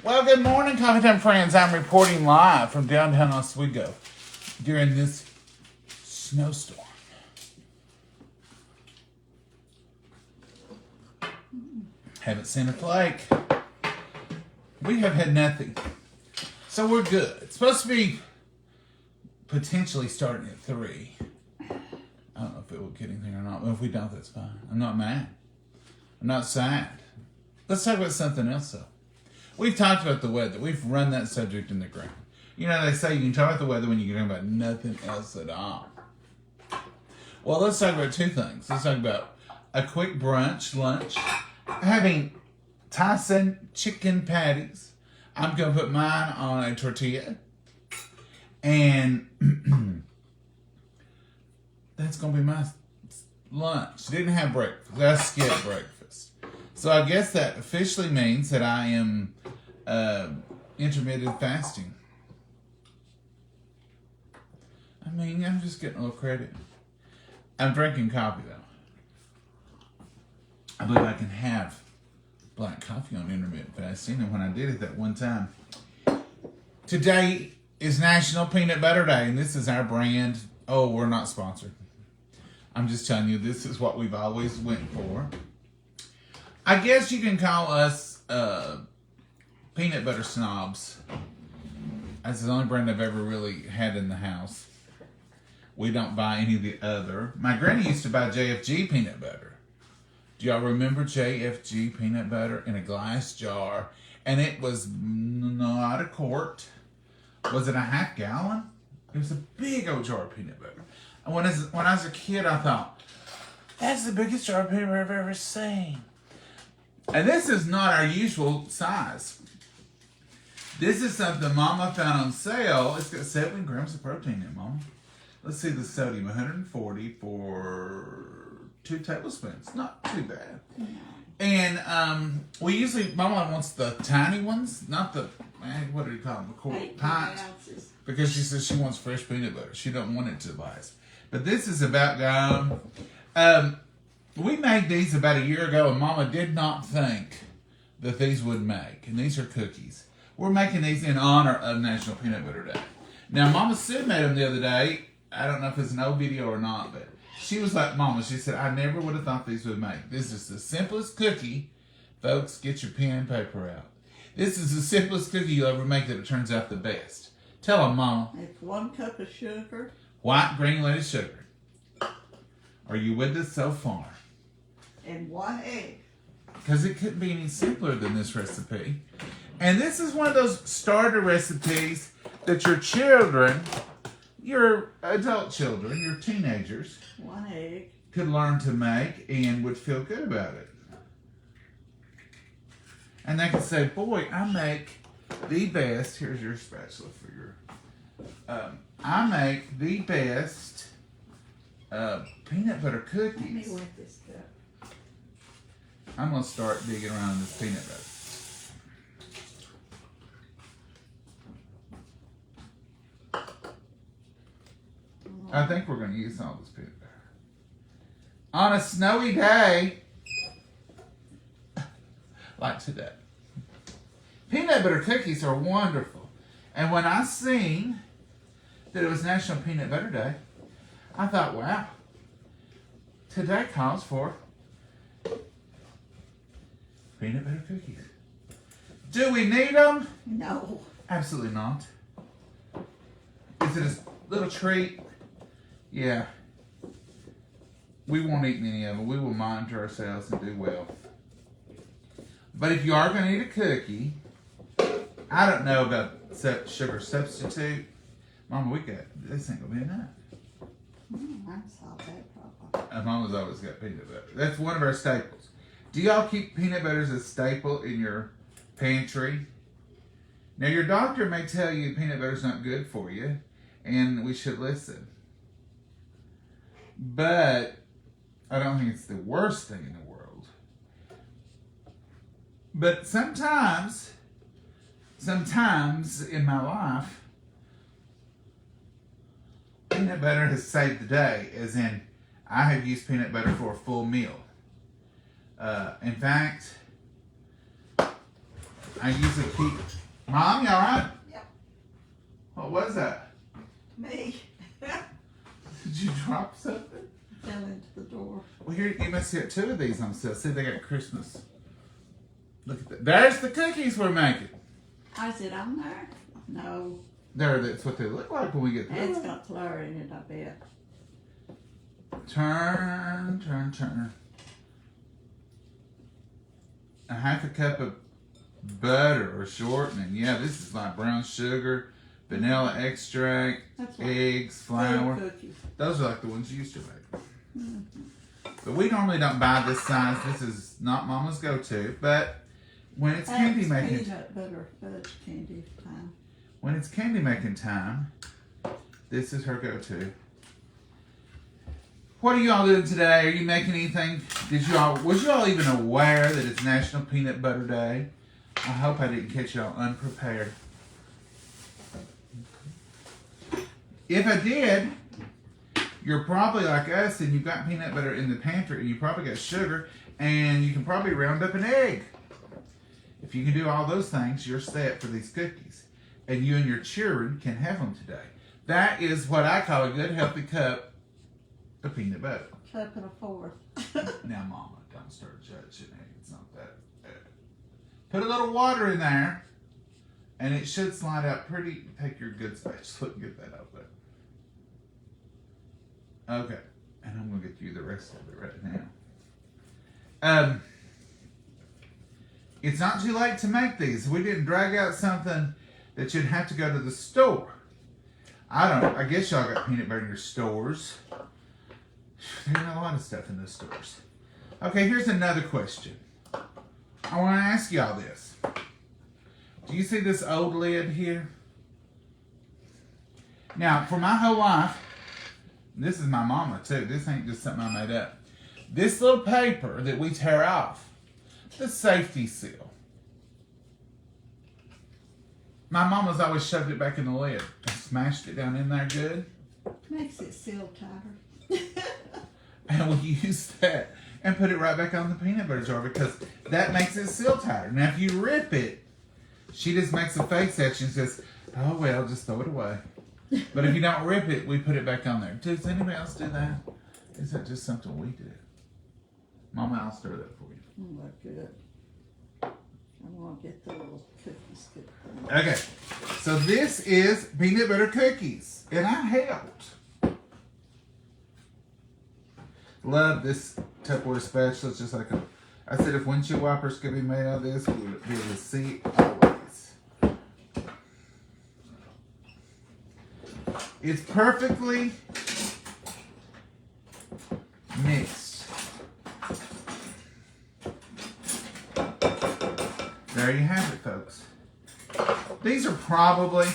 Well, good morning, Coffee Time friends. I'm reporting live from downtown Oswego during this snowstorm. Haven't seen a flake. We have had nothing. So we're good. It's supposed to be potentially starting at 3. I don't know if it will get anything or not. But if we don't, that's fine. I'm not mad. I'm not sad. Let's talk about something else, though. We've talked about the weather. We've run that subject in the ground. You know, they say you can talk about the weather when you can talk about nothing else at all. Well, let's talk about 2 things. Let's talk about a quick brunch, lunch, having Tyson chicken patties. I'm going to put mine on a tortilla. And that's going to be my lunch. Didn't have breakfast. I skipped breakfast. So I guess that officially means that I am intermittent fasting. I mean, I'm just getting a little credit. I'm drinking coffee, though. I believe I can have black coffee on intermittent fasting, and when I did it that one time. Today is National Peanut Butter Day, and this is our brand. Oh, we're not sponsored. I'm just telling you, this is what we've always went for. I guess you can call us peanut butter snobs. That's the only brand I've ever really had in the house. We don't buy any of the other. My granny used to buy JFG peanut butter. Do y'all remember JFG peanut butter in a glass jar? And it was not a quart. Was it a half gallon? It was a big old jar of peanut butter. And when I was a kid, I thought, that's the biggest jar of peanut butter I've ever seen. And this is not our usual size. This is something Mama found on sale. It's got 7 grams of protein in it, Mama. Let's see the sodium, 140 for 2 tablespoons. Not too bad. No. And we usually, Mama wants the tiny ones, not the, what do you call them, the pint. Because she says she wants fresh peanut butter. She don't want it to last. But this is about gone. We made these about a year ago, and Mama did not think that these would make. And these are cookies. We're making these in honor of National Peanut Butter Day. Now, Mama Sue made them the other day. I don't know if it's an old video or not, but she was like, Mama, she said, I never would have thought these would make. This is the simplest cookie. Folks, get your pen and paper out. This is the simplest cookie you'll ever make that it turns out the best. Tell them, Mama. It's 1 cup of sugar. White granulated sugar. Are you with us so far? And 1 egg. Because it couldn't be any simpler than this recipe. And this is one of those starter recipes that your children, your adult children, your teenagers, 1 egg, could learn to make and would feel good about it. And they could say, boy, I make the best, here's your spatula for your, I make the best peanut butter let me cookies. wet this cup. I'm going to start digging around in this peanut butter. I think we're going to use all this peanut butter. On a snowy day, like today. Peanut butter cookies are wonderful. And when I seen that it was National Peanut Butter Day, I thought, wow, today calls for peanut butter cookies. Do we need them? No. Absolutely not. Is it a little treat? Yeah. We won't eat many of them. We will monitor ourselves and do well. But if you are going to eat a cookie, I don't know about sugar substitute. Mama, this ain't going to be enough. I solved that problem. Mama's always got peanut butter. That's one of our staples. Do y'all keep peanut butter as a staple in your pantry? Now, your doctor may tell you peanut butter's not good for you, and we should listen. But I don't think it's the worst thing in the world. But sometimes in my life, peanut butter has saved the day, as in I have used peanut butter for a full meal. In fact, I usually keep. Mom, you alright? Yep. What was that? Me. Did you drop something? Fell into the door. Well, here, you must get 2 of these on sale. See, they got Christmas. Look at that. There's the cookies we're making. Is it on there? No. There, that's what they look like when we get It's through. got flour in it, I bet. Turn, turn, turn. A half a cup of butter or shortening. Yeah, this is like brown sugar, vanilla extract, That's like eggs, flour. little cookies. Those are like the ones you used to make. But we normally don't buy this size. This is not Mama's go-to. But when it's candy That's making, peanut butter fudge candy time. when it's candy making time, this is her go-to. What are you all doing today? Are you making anything? Was you all even aware that it's National Peanut Butter Day? I hope I didn't catch y'all unprepared. If I did, you're probably like us and you've got peanut butter in the pantry and you probably got sugar and you can probably round up an egg. If you can do all those things, you're set for these cookies. And you and your children can have them today. That is what I call a good healthy cup of peanut butter. Cup and a fourth. Now, Mama, don't start judging it. It's not that bad. Put a little water in there, and it should slide out pretty. Take your good spatula and get that out there. Okay, and I'm gonna get you the rest of it right now. It's not too late to make these. We didn't drag out something that you'd have to go to the store. I guess y'all got peanut butter in your stores. There's a lot of stuff in those stores. Okay, here's another question. I want to ask y'all this. Do you see this old lid here? Now, for my whole life, this is my mama too. This ain't just something I made up. This little paper that we tear off, the safety seal. My mama's always shoved it back in the lid and smashed it down in there good. Makes it seal tighter. And we use that and put it right back on the peanut butter jar because that makes it seal tighter. Now, if you rip it, she just makes a face at you and says, oh, well, just throw it away. But if you don't rip it, we put it back on there. Does anybody else do that? Is that just something we do? Mama, I'll stir that for you. Look good. I'm going to get the little cookie scoop. Okay, so this is peanut butter cookies, and I helped. Love this Tupperware spatula. It's just like I said, if windshield wipers could be made out of this, we would be able to see always. It's perfectly mixed. There you have it, folks. These are probably,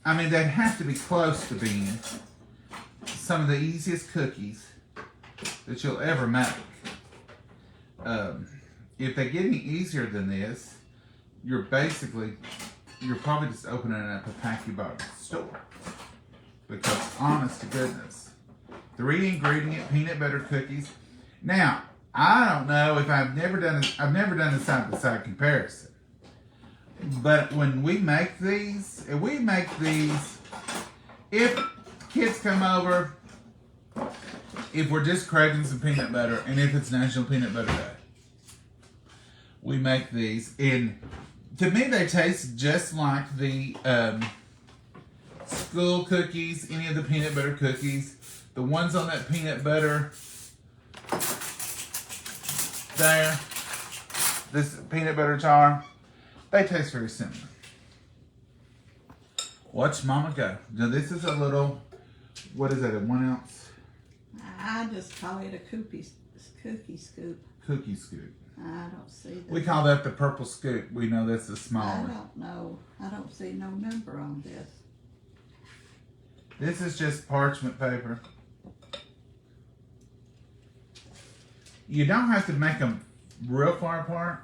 they'd have to be close to being some of the easiest cookies that you'll ever make. If they get any easier than this, you're probably just opening up a pack you bought at the store. Because honest to goodness, 3 ingredient peanut butter cookies. Now, I don't know if I've never done a side by side comparison. But when we make these, if kids come over, if we're just craving some peanut butter, and if it's National Peanut Butter Day, we make these. And to me, they taste just like the school cookies, any of the peanut butter cookies. The ones on that peanut butter there, this peanut butter jar, they taste very similar. Watch Mama go. Now this is a little, what is that, a 1 ounce? I just call it a cookie scoop. Cookie scoop. I don't see that. We call that the purple scoop. We know that's the I smaller. don't know. I don't see no number on this. This is just parchment paper. You don't have to make them real far apart,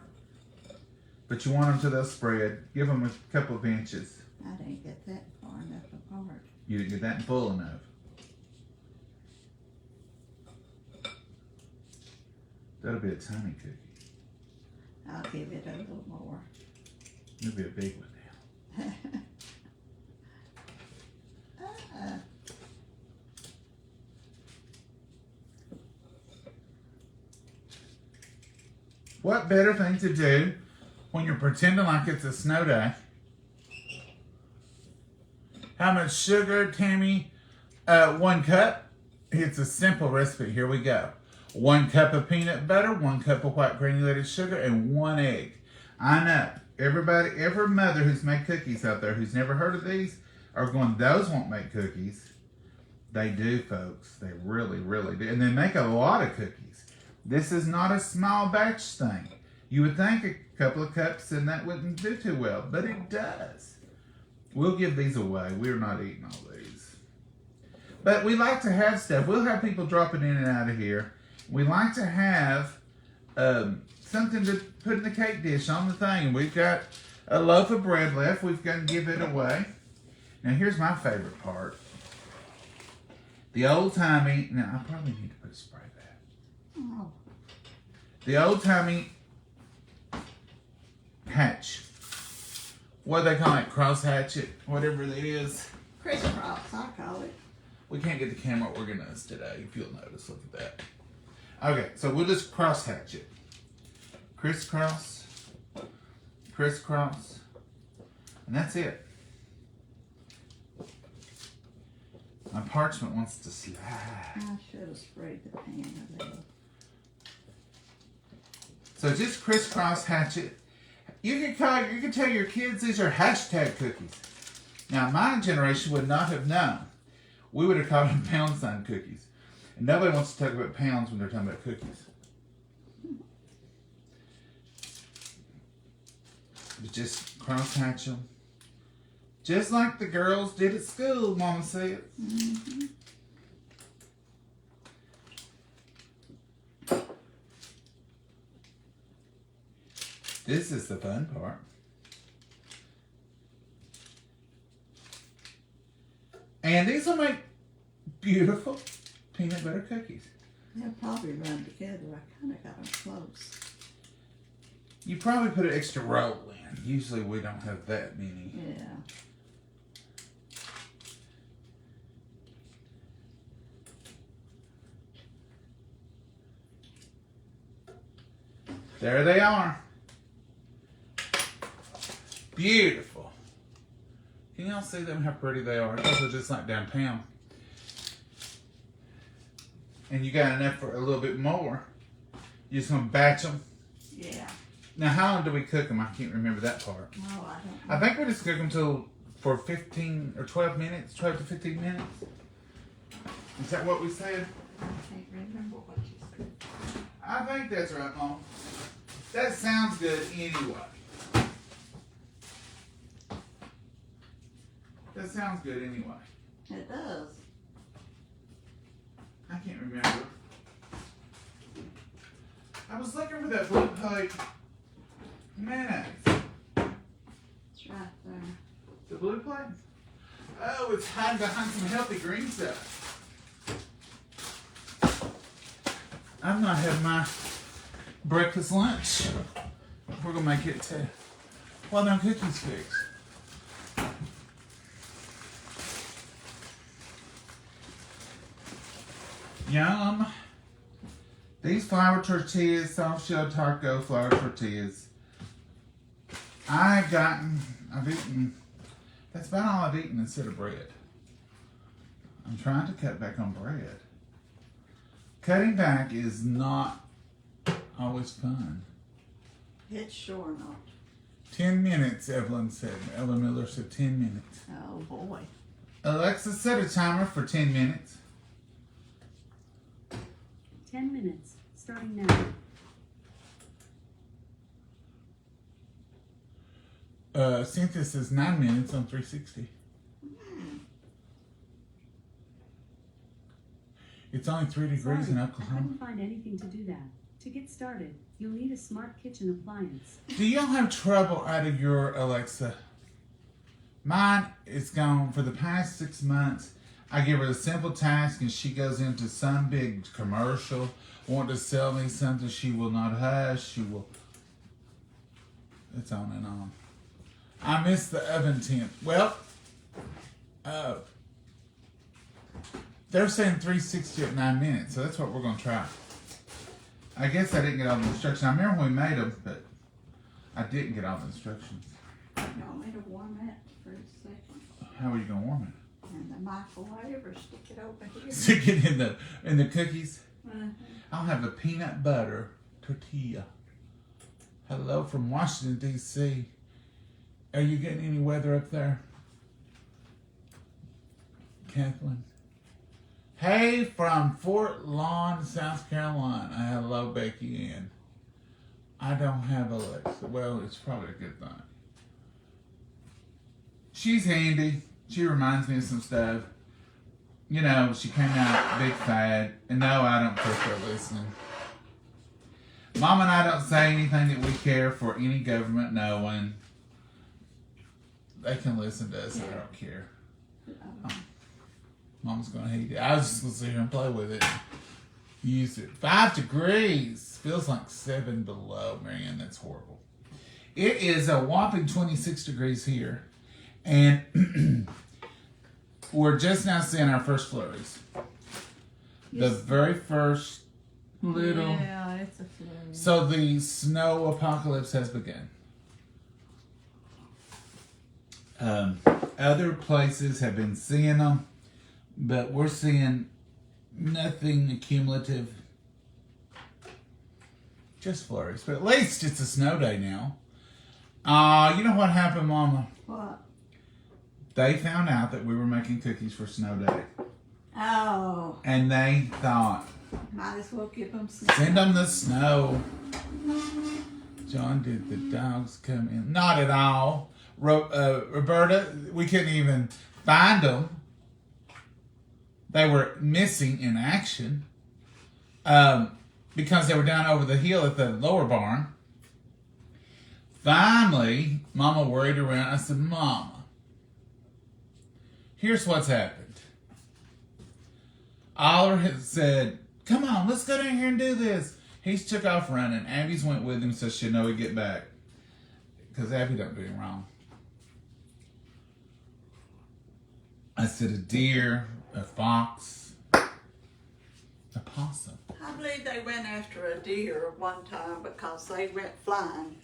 but you want them to they'll spread. Give them a couple of inches. I didn't get that far enough apart. You didn't get that full enough. That'll be a tiny cookie. I'll give it a little more. It'll be a big one now. What better thing to do when you're pretending like it's a snow day? How much sugar, Tammy? 1 cup. It's a simple recipe. Here we go. 1 cup of peanut butter, 1 cup of white granulated sugar, and 1 egg. I know every mother who's made cookies out there who's never heard of these are going, those won't make cookies. They do, folks. They really, really do. And they make a lot of cookies. This is not a small batch thing. You would think a couple of cups and that wouldn't do too well, but it does. We'll give these away. We're not eating all these. But we like to have stuff. We'll have people dropping in and out of here. We like to have something to put in the cake dish on the thing. We've got a loaf of bread left. We've got to give it away. Now here's my favorite part. The old-timey, now I probably need to put a spray back. Oh, The old-timey hatch. What do they call it? Cross hatchet? Whatever it is. crisscross, I call it. We can't get the camera organized today, if you'll notice. Look at that. Okay, so we'll just cross hatch it. Crisscross. Crisscross. And that's it. My parchment wants to slide. I should have sprayed the pan a little. So just crisscross hatch it. You can tell your kids these are hashtag cookies. Now my generation would not have known. We would have called them pound sign cookies. And nobody wants to talk about pounds when they're talking about cookies. But just cross hatch them. Just like the girls did at school, Mama said. Mm-hmm. This is the fun part. And these will make beautiful peanut butter cookies. They'll probably run together. I kind of got them close. You probably put an extra roll in. Usually we don't have that many. Yeah. There they are. Beautiful. Can y'all see them, how pretty they are? Those are just like downtown. And you got enough for a little bit more. You're just going to batch them. Yeah. Now, how long do we cook them? I can't remember that part. Oh, I don't know. I think we just cook them for 15 or 12 minutes, 12 to 15 minutes. Is that what we said? I can't remember what you said. I think that's right, Mom. That sounds good anyway. That sounds good anyway. It does. I can't remember. I was looking for that blue plate mayonnaise. It's right there. The blue plate? Oh, it's hiding behind some healthy green stuff. I've not had my breakfast lunch. We're gonna make it too. Well, them cookies fixed. Yum. These flour tortillas, soft shell taco flour tortillas. I've eaten, that's about all I've eaten instead of bread. I'm trying to cut back on bread. Cutting back is not always fun. It's sure not. 10 minutes, Evelyn said. Evelyn Miller said 10 minutes. Oh, boy. Alexa, set a timer for 10 minutes. 10 minutes, starting now. Cynthia says 9 minutes on 360. It's only 3 degrees in I Oklahoma. couldn't find anything to do that. To get started, you'll need a smart kitchen appliance. Do y'all have trouble out of your Alexa? Mine is gone for the past 6 months. I give her a simple task and she goes into some big commercial, want to sell me something she will not hush. She will. It's on and on. I missed the oven temp. Well, they're saying 360 at 9 minutes, so that's what we're going to try. I guess I didn't get all the instructions. I remember when we made them, but I didn't get all the instructions. You want me to warm that for a second? How are you going to warm In the microwave or stick it over here? it? Stick it in the cookies. Uh-huh. I'll have a peanut butter tortilla. Hello from Washington, D.C. Are you getting any weather up there? Kathleen? Hey, from Fort Lawn, South Carolina. Hello, Becky Ann. I don't have Alexa. Well, it's probably a good thing. She's handy. She reminds me of some stuff. You know, she came out big fad. And no, I don't push her listening. Mom and I don't say anything that we care for any government knowing. They can listen to us. I don't care. Mom's gonna hate it. I was just gonna sit here and play with it. Use it. 5 degrees. Feels like 7 below, Marianne. That's horrible. It is a whopping 26 degrees here. And we're just now seeing our first flurries. The very first little. Yeah, it's a flurry. So the snow apocalypse has begun. Other places have been seeing them, but we're seeing nothing accumulative. Just flurries. But at least it's a snow day now. You know what happened, Mama? What? They found out that we were making cookies for snow day. Oh, And they thought, might as well give them some. send them the snow. John, did the dogs come in? Not at all. Roberta, we couldn't even find them. They were missing in action because they were down over the hill at the lower barn. Finally, Mama worried around. I said, Mama, here's what's happened. Oliver had said, come on, let's go down here and do this. He took off running. Abby's went with him so she'd know he'd get back. Because Abby don't do him wrong. I said a deer, a fox, a possum. I believe they went after a deer one time because they went flying.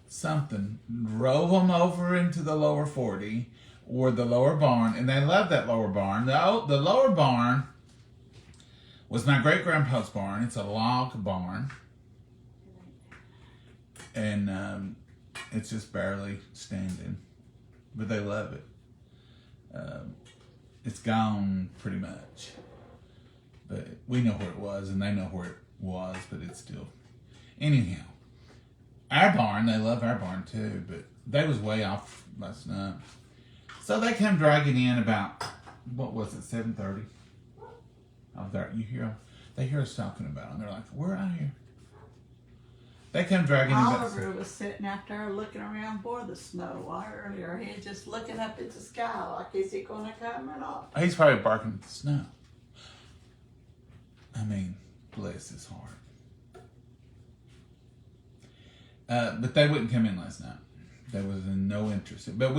Something drove them over into the lower 40 or the lower barn, and they loved that lower barn. The lower barn was my great-grandpa's barn. It's a log barn, and it's just barely standing, but they love it. It's gone pretty much, but we know where it was, and they know where it was, but it's still. Anyhow, our barn, they love our barn too, but they was way off last night. So they come dragging in about, what was it, 7:30? Out there, they hear us talking about them. They're like, we're out here. They come dragging in about Oliver was sitting out there looking around for the snow earlier. He was just looking up at the sky like, is it going to come or not? He's probably barking at the snow. I mean, bless his heart. But they wouldn't come in last night. There was no interest. But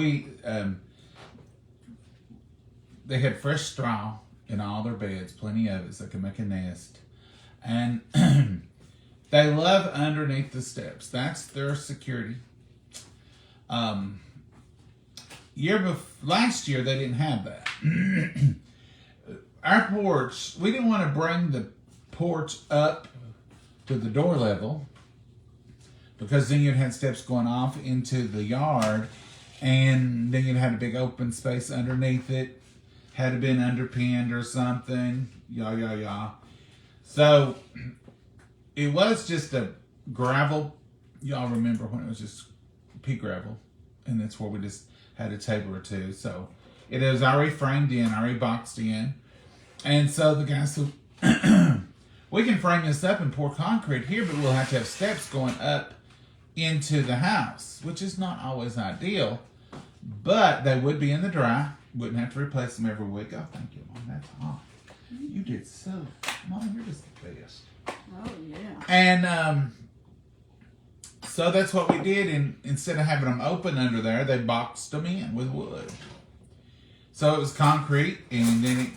they had fresh straw in all their beds, plenty of it, so they could make a nest. And they love underneath the steps. That's their security. Last year, they didn't have that. Our porch, we didn't want to bring the porch up to the door level because then you'd have steps going off into the yard, and then you'd have a big open space underneath it. Had it been underpinned or something, So it was just a gravel. Y'all remember when it was just pea gravel, and that's where we just had a table or two. So it was already framed in, already boxed in, and so the guy said, "We can frame this up and pour concrete here, but we'll have to have steps going up into the house, which is not always ideal, but they would be in the dry." Wouldn't have to replace them every week. Oh, thank you, Mom. That's hot. You did so. Mom, you're just the best. Oh, yeah. And So that's what we did, and instead of having them open under there, they boxed them in with wood. So it was concrete, and then it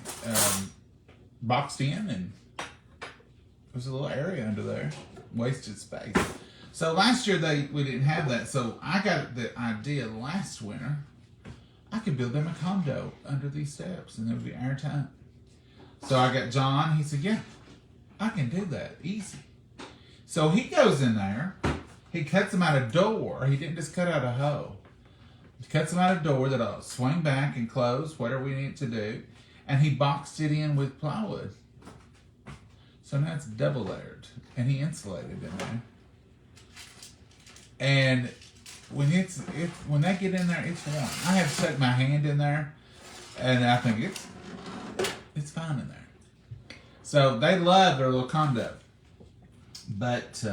boxed in, and there was a little area under there, wasted space. So last year we didn't have that, so I got the idea last winter. I could build them a condo under these steps, and it would be airtight. So I got John. He said, "Yeah, I can do that easy." So he goes in there. He cuts them out a door. He didn't just cut out a hole. He cuts them out a door that'll swing back and close, whatever we need it to do. And he boxed it in with plywood. So now it's double layered. And he insulated in there. And when they get in there, it's warm. I have stuck my hand in there, and I think it's fine in there. So they love their little condo. But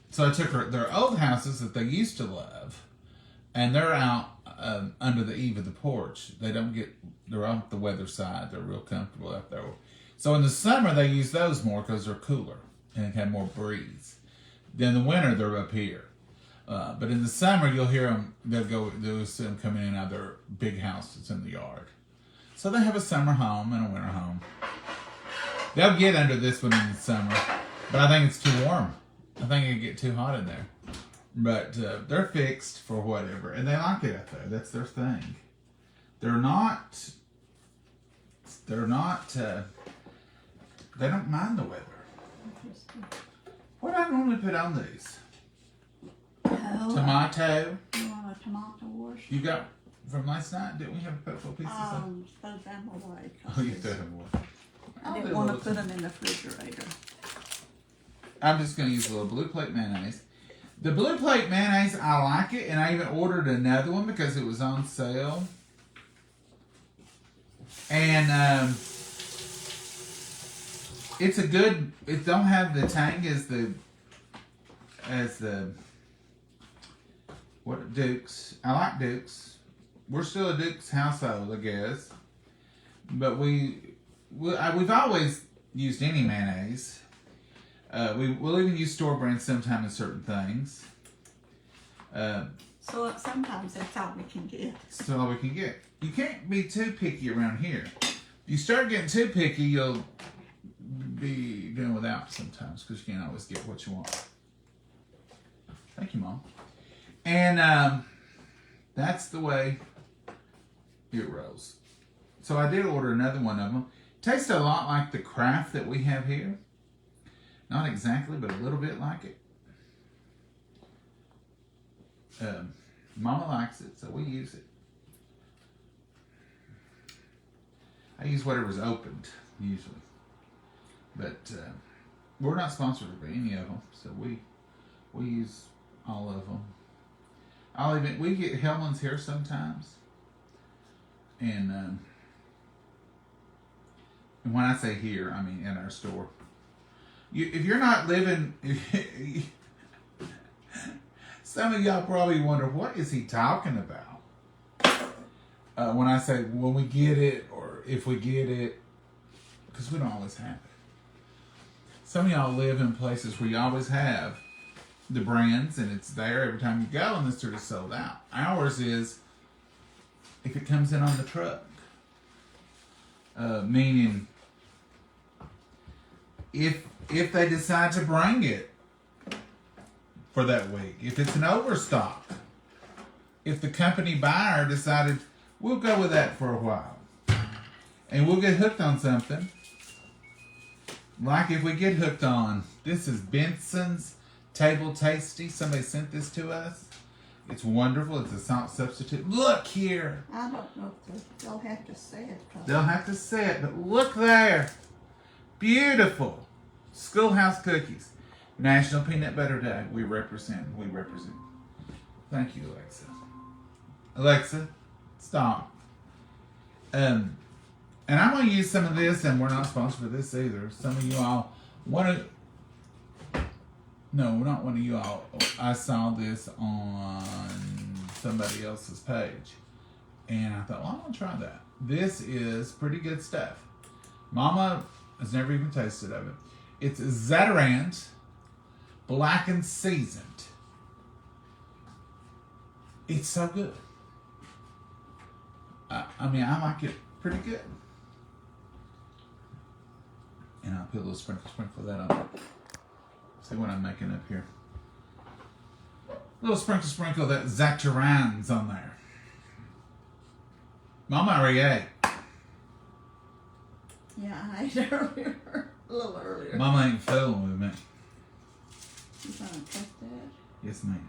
so I took their old houses that they used to love, and they're out under the eave of the porch. They're off the weather side. They're real comfortable up there. So in the summer they use those more because they're cooler and have more breeze. Then the winter they're up here. But in the summer you'll hear them. They'll see them coming in and out of their big house that's in the yard. So they have a summer home and a winter home. They'll get under this one in the summer, but I think it's too warm. I think it'd get too hot in there. But they're fixed for whatever, and they like it up there. That's their thing. They're not. They don't mind the weather. What do I normally put on these? Tomato. You want a tomato wash? You got from last night? Didn't we have a couple pieces of? Throw them away. Oh, you threw them away. I didn't want to put them in the refrigerator. I'm just going to use a little Blue Plate mayonnaise. The Blue Plate mayonnaise, I like it, and I even ordered another one because it was on sale. And it's a good. It don't have the tang as the Duke's. I like Duke's. We're still a Duke's household, I guess. But we've always used any mayonnaise. We'll even use store brand sometime in certain things. So sometimes that's all we can get. So all we can get. You can't be too picky around here. If you start getting too picky, you'll be doing without sometimes because you can't always get what you want. Thank you, Mom. And that's the way it rolls. So I did order another one of them. Tastes a lot like the Kraft that we have here. Not exactly, but a little bit like it. Mama likes it, so we use it. I use whatever's opened, usually. But we're not sponsored by any of them, so we use all of them. We get Hellman's here sometimes. And when I say here, I mean in our store. If you're not living, some of y'all probably wonder, what is he talking about? When I say when we get it, or if we get it, because we don't always have it. Some of y'all live in places where you always have the brands, and it's there every time you go, and it's sort of sold out. Ours is, if it comes in on the truck, meaning if they decide to bring it for that week, if it's an overstock, if the company buyer decided we'll go with that for a while, and we'll get hooked on something, like if we get hooked on, this is Benson's Table Tasty. Somebody sent this to us. It's wonderful. It's a salt substitute. Look here. I don't know if they'll have to say it. They'll have to say it, but look there. Beautiful. Schoolhouse cookies. National Peanut Butter Day. We represent. Thank you, Alexa. Alexa, stop. And I'm going to use some of this, and we're not sponsored for this either. Some of you all want to... No, not one of you all. I saw this on somebody else's page. And I thought, well, I'm going to try that. This is pretty good stuff. Mama has never even tasted of it. It's Zatarain's black and seasoned. It's so good. I mean, I like it pretty good. And I'll put a little sprinkle of that on there. See what I'm making up here. A little sprinkle of that Zatarain's on there. Mama already ate. Yeah, I ate earlier. A little earlier. Mama ain't fooling with me. You gonna cut that? Yes, ma'am.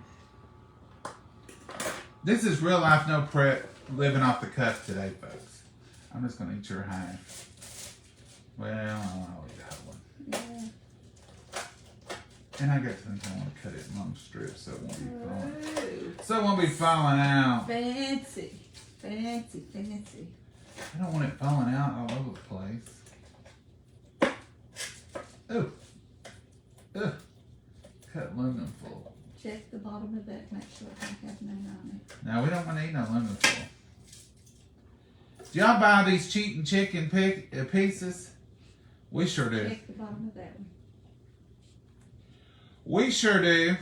This is real life, no prep, living off the cuff today, folks. I'm just gonna eat your half. Well, I'll eat that one. Yeah. And I got to think I want to cut it in long strips so it won't be falling. Ooh, So it won't be falling out. fancy. Fancy, fancy. I don't want it falling out all over the place. Ooh. Ugh. Cut aluminum foil. Check the bottom of that, make sure it don't have none on it. Now we don't want to eat no aluminum foil. Do y'all buy these cheating chicken pieces? We sure do. Check the bottom of that one. We sure do.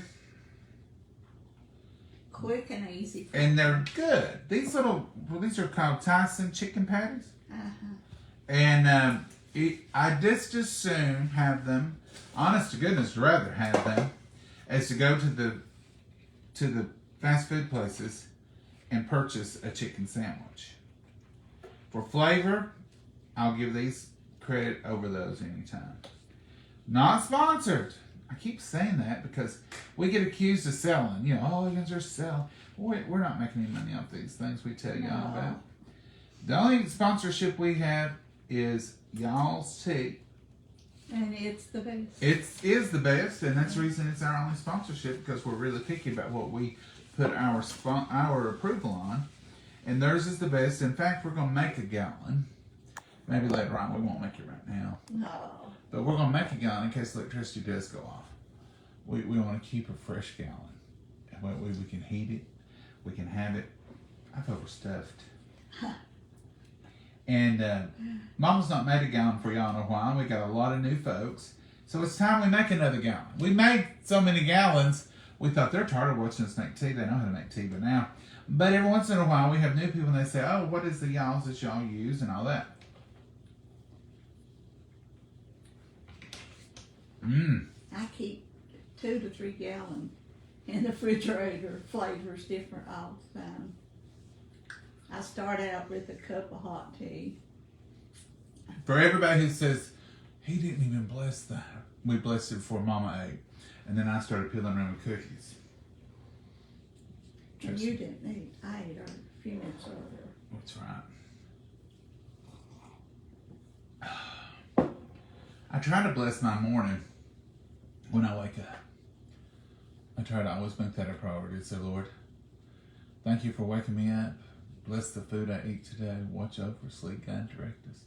Quick and easy. And they're good. These are called Tyson chicken patties. Uh-huh. And I just as soon have them, honest to goodness, rather have them, as to go to the fast food places and purchase a chicken sandwich. For flavor, I'll give these credit over those anytime. Not sponsored. I keep saying that because we get accused of selling. You know, oh, you guys are selling. We're not making any money off these things we tell y'all about. The only sponsorship we have is y'all's tea. And it's the best. It is the best, and that's the reason it's our only sponsorship, because we're really picky about what we put our approval on. And theirs is the best. In fact, we're going to make a gallon. Maybe later on. We won't make it right now. No. But we're going to make a gallon in case electricity does go off. We want to keep a fresh gallon. And we can heat it. We can have it. I've overstuffed. And Mama's not made a gallon for y'all in a while. We got a lot of new folks. So it's time we make another gallon. We made so many gallons, we thought they're tired of watching us make tea. They know how to make tea by now. But every once in a while, we have new people and they say, oh, what is the y'alls that y'all use and all that. I keep 2 to 3 gallons in the refrigerator, flavors different all the time. I start out with a cup of hot tea. For everybody who says, he didn't even bless that. We blessed it before Mama ate. And then I started peeling around with cookies. And you didn't eat. I ate a few minutes earlier. That's right. I try to bless my morning when I wake up. I try to always make that a priority. Say, Lord, thank you for waking me up. Bless the food I eat today. Watch over, sleep, guide, direct us.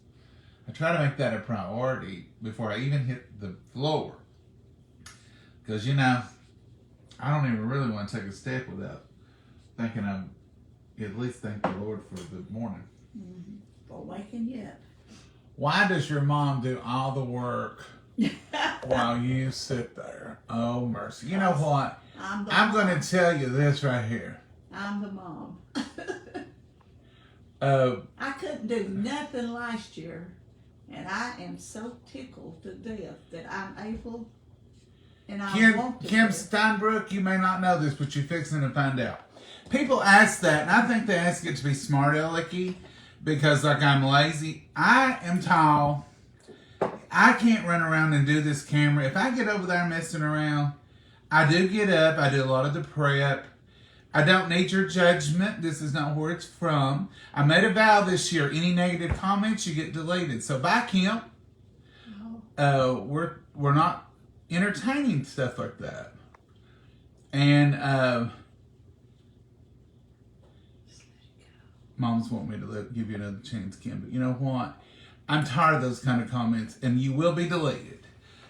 I try to make that a priority before I even hit the floor. Because, you know, I don't even really want to take a step without thinking I'm at least thank the Lord for the morning. Mm-hmm. For waking you up. Why does your mom do all the work while you sit there? Oh, mercy. You know what? I'm going to tell you this right here. I'm the mom. I couldn't do nothing last year, and I am so tickled to death that I'm able, and I want to. Kim do. Steinbrook, you may not know this, but you're fixing to find out. People ask that, and I think they ask it to be smart alecky, because like I'm lazy. I am tall. I can't run around and do this camera. If I get over there messing around, I do get up. I do a lot of the prep. I don't need your judgment. This is not where it's from. I made a vow this year. Any negative comments, you get deleted. So bye, Kim. We're not entertaining stuff like that. And Moms want me to give you another chance, Kim. But you know what? I'm tired of those kind of comments, and you will be deleted.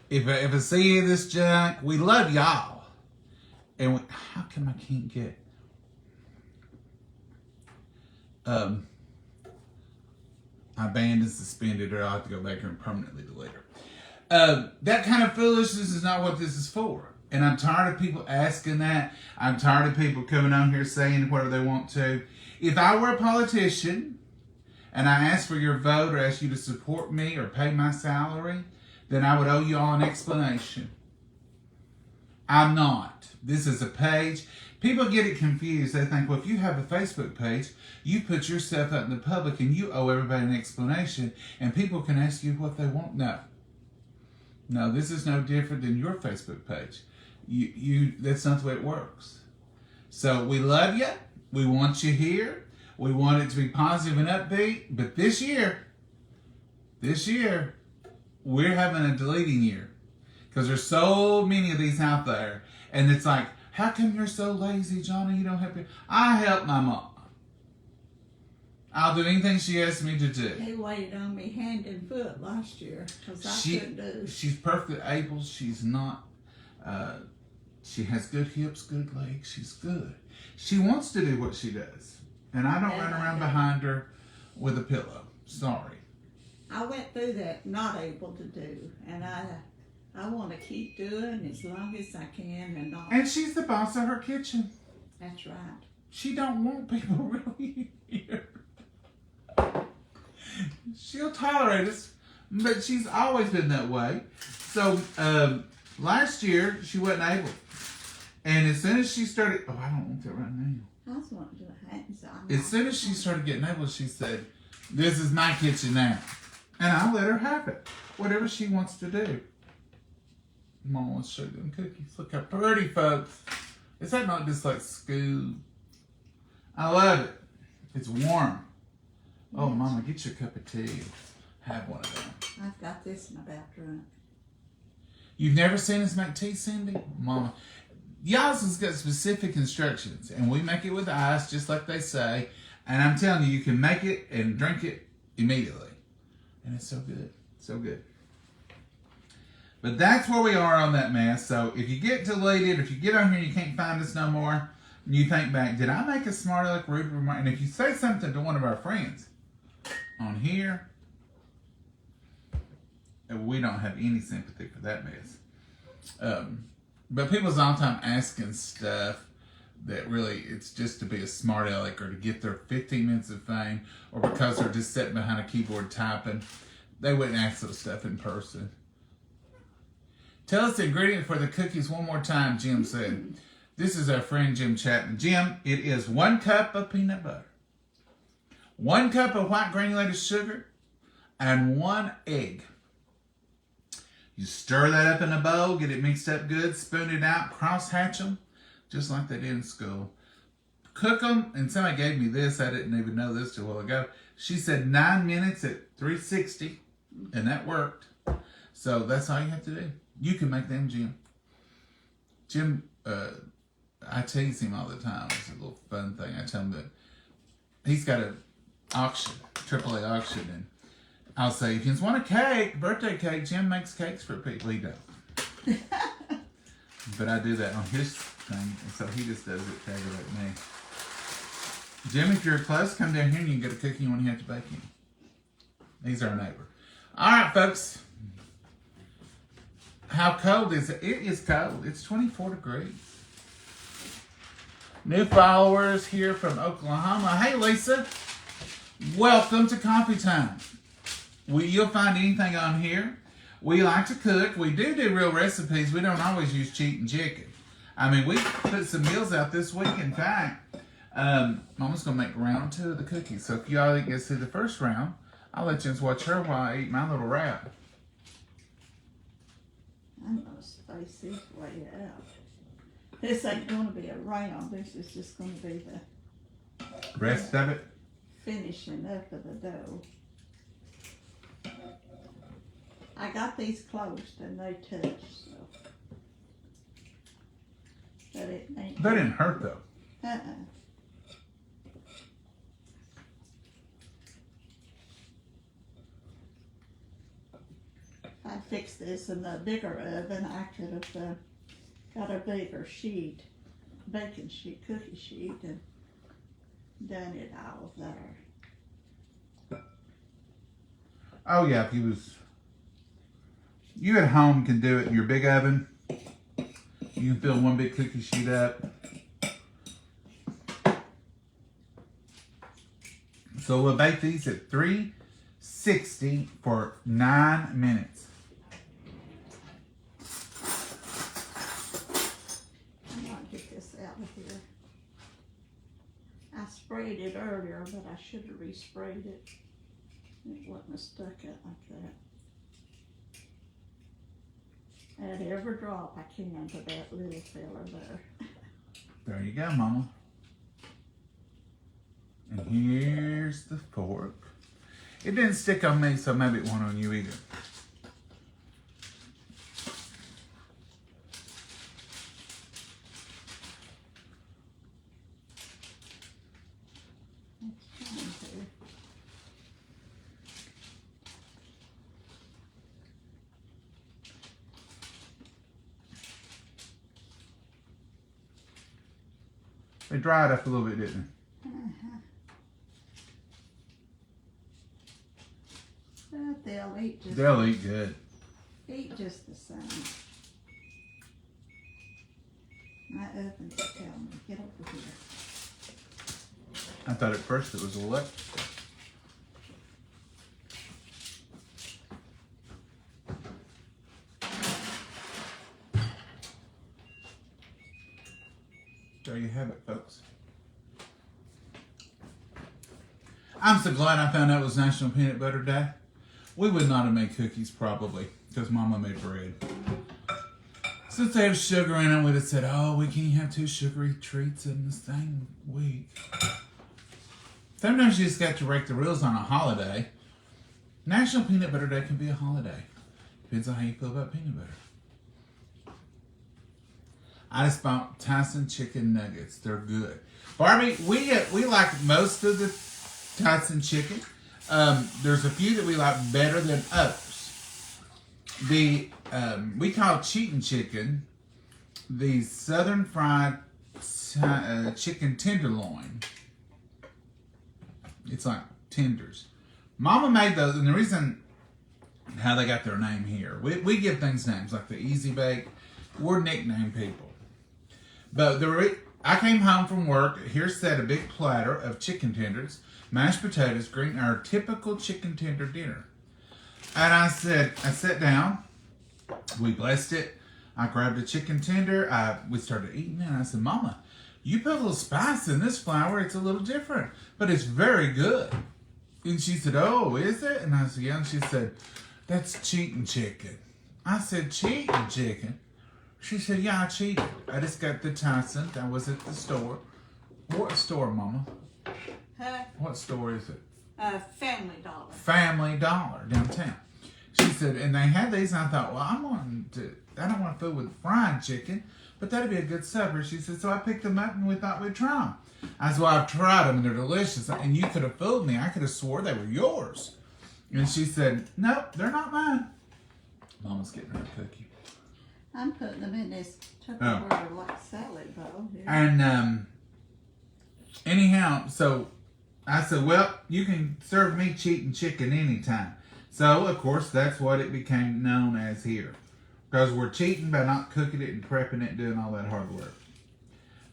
If I see this junk, we love y'all. And how come I can't get... my band is suspended, or I'll have to go back here and permanently delete her. That kind of foolishness is not what this is for. And I'm tired of people asking that. I'm tired of people coming on here saying whatever they want to. If I were a politician and I asked for your vote or asked you to support me or pay my salary, then I would owe you all an explanation. I'm not. This is a page. People get it confused. They think, well, if you have a Facebook page, you put yourself out in the public and you owe everybody an explanation and people can ask you what they want. No. No, this is no different than your Facebook page. That's not the way it works. So we love you. We want you here. We want it to be positive and upbeat. But this year, we're having a deleting year. Because there's so many of these out there. And it's like, how come you're so lazy, Johnny? You don't help your... I help my mom. I'll do anything she asks me to do. They waited on me hand and foot last year because I couldn't do. She's perfectly able. She's not... she has good hips, good legs. She's good. She wants to do what she does. And I don't run around behind her with a pillow. Sorry. I went through that not able to do. And I want to keep doing as long as I can and not. And she's the boss of her kitchen. That's right. She don't want people really here. She'll tolerate us, but she's always been that way. So last year she wasn't able, and as soon as she started, I don't want that right now. I was wanting to do a hat and so As soon as she started getting able, she said, "This is my kitchen now," and I let her have it, whatever she wants to do. Mom wants to show you them cookies. Look how pretty, folks. Is that not just like school? I love it. It's warm. Oh, Mama, get your cup of tea. Have one of them. I've got this in my bathroom. You've never seen us make tea, Cindy? Mama. Y'all's has got specific instructions, and we make it with ice, just like they say. And I'm telling you, you can make it and drink it immediately. And it's so good. So good. But that's where we are on that mess. So if you get deleted, if you get on here and you can't find us no more, and you think back, did I make a smart aleck rude remark? And if you say something to one of our friends on here, we don't have any sympathy for that mess. But people's all the time asking stuff that really it's just to be a smart aleck or to get their 15 minutes of fame or because they're just sitting behind a keyboard typing. They wouldn't ask those stuff in person. Tell us the ingredient for the cookies one more time, Jim said. This is our friend Jim Chapman. Jim, it is 1 cup of peanut butter, 1 cup of white granulated sugar, and 1 egg. You stir that up in a bowl, get it mixed up good, spoon it out, cross-hatch them, just like they did in school. Cook them, and somebody gave me this. I didn't even know this till a while ago. She said 9 minutes at 360, and that worked. So that's all you have to do. You can make them, Jim. Jim, I tease him all the time. It's a little fun thing. I tell him that he's got an auction, AAA auction, and I'll say, if you just want a cake, birthday cake, Jim makes cakes for people. He don't. But I do that on his thing, and so he just does it to aggravate me. Jim, if you're close, come down here and you can get a cookie when you have to bake him. He's our neighbor. All right, folks. How cold is it? It is cold. It's 24 degrees. New followers here from Oklahoma. Hey, Lisa. Welcome to Coffee Time. You'll find anything on here. We like to cook. We do real recipes. We don't always use cheating chicken. I mean, we put some meals out this week. In fact, Mama's going to make round 2 of the cookies. So if y'all didn't get to see the first round, I'll let you just watch her while I eat my little wrap. I'm going to space this way out. This ain't going to be a round. This is just going to be the Rest of it? finishing up of the dough. I got these closed and they touched, so. But it ain't. That didn't hurt, though. I fixed this in the bigger oven. I could have got a bigger sheet, baking sheet, cookie sheet, and done it all there. Oh, yeah, if you at home can do it in your big oven. You can fill one big cookie sheet up. So we'll bake these at 360 for 9 minutes. I'm gonna get this out of here. I sprayed it earlier, but I should have resprayed it. It wouldn't have stuck out like that. Add every drop I can to that little fella there. There you go, Mama. And here's the fork. It didn't stick on me, so maybe it won't on you either. It's trying to. They dried up a little bit, didn't But they'll eat they? just They'll eat good. the same. My oven's telling me, get over here. I thought at first it was electric. There you have it, folks. I'm so glad I found out it was National Peanut Butter Day. We would not have made cookies probably because Mama made bread. Since they have sugar in them, we'd have said, oh, we can't have 2 sugary treats in the same week. Sometimes you just got to break the rules on a holiday. National Peanut Butter Day can be a holiday. Depends on how you feel about peanut butter. I just bought Tyson chicken nuggets. They're good. Barbie, we like most of the Tyson chicken. There's a few that we like better than others. The we call cheating chicken the Southern Fried Chicken Tenderloin. It's like tenders. Mama made those, and the reason how they got their name here, we give things names like the Easy Bake. We're nickname people. But I came home from work. Here sat a big platter of chicken tenders, mashed potatoes, green, our typical chicken tender dinner. And I sat down. We blessed it. I grabbed a chicken tender. We started eating it. And I said, Mama, you put a little spice in this flour. It's a little different, but it's very good. And she said, oh, is it? And I said, yeah. And she said, that's cheating chicken. I said, cheating chicken? She said, yeah, I cheated. I just got the Tyson. I was at the store. What store, Mama? Huh? What store is it? Family Dollar. Family Dollar downtown. She said, and they had these, and I thought, well, I don't want to fool with fried chicken, but that'd be a good supper. She said, so I picked them up, and we thought we'd try them. I said, well, I've tried them, and they're delicious, and you could have fooled me. I could have swore they were yours. And she said, nope, they're not mine. Mama's getting her a cookie. I'm putting them in this Tupperware like salad bowl here. And anyhow, so I said, well, you can serve me cheating chicken anytime. So, of course, that's what it became known as here. Because we're cheating by not cooking it and prepping it and doing all that hard work.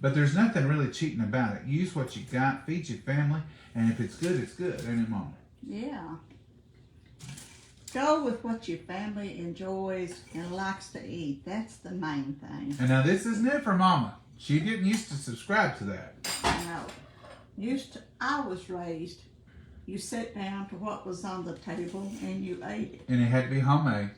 But there's nothing really cheating about it. Use what you got, feed your family, and if it's good, it's good. Ain't it, Mama? Yeah. Go with what your family enjoys and likes to eat. That's the main thing. And now this is new for Mama. She didn't used to subscribe to that. I know. I was raised, you sat down to what was on the table and you ate it. And it had to be homemade.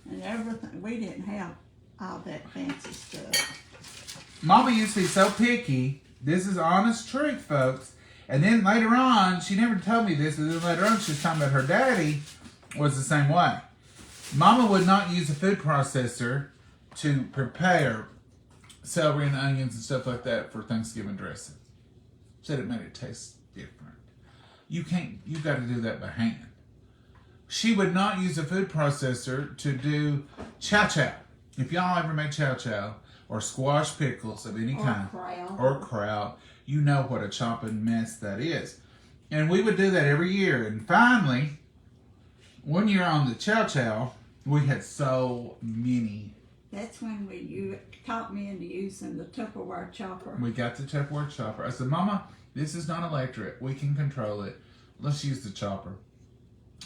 And everything, we didn't have all that fancy stuff. Mama used to be so picky. This is honest truth, folks. And then later on, she never told me this, but then later on she was talking about her daddy was the same way. Mama would not use a food processor to prepare celery and onions and stuff like that for Thanksgiving dressing. Said it made it taste different. You got to do that by hand. She would not use a food processor to do chow chow. If y'all ever made chow chow or squash pickles of any kind, or kraut, you know what a chopping mess that is. And we would do that every year. And finally, one year on the chow chow, we had so many That's when you taught me into using the Tupperware chopper. We got the Tupperware chopper. I said, Mama, this is not electric. We can control it. Let's use the chopper.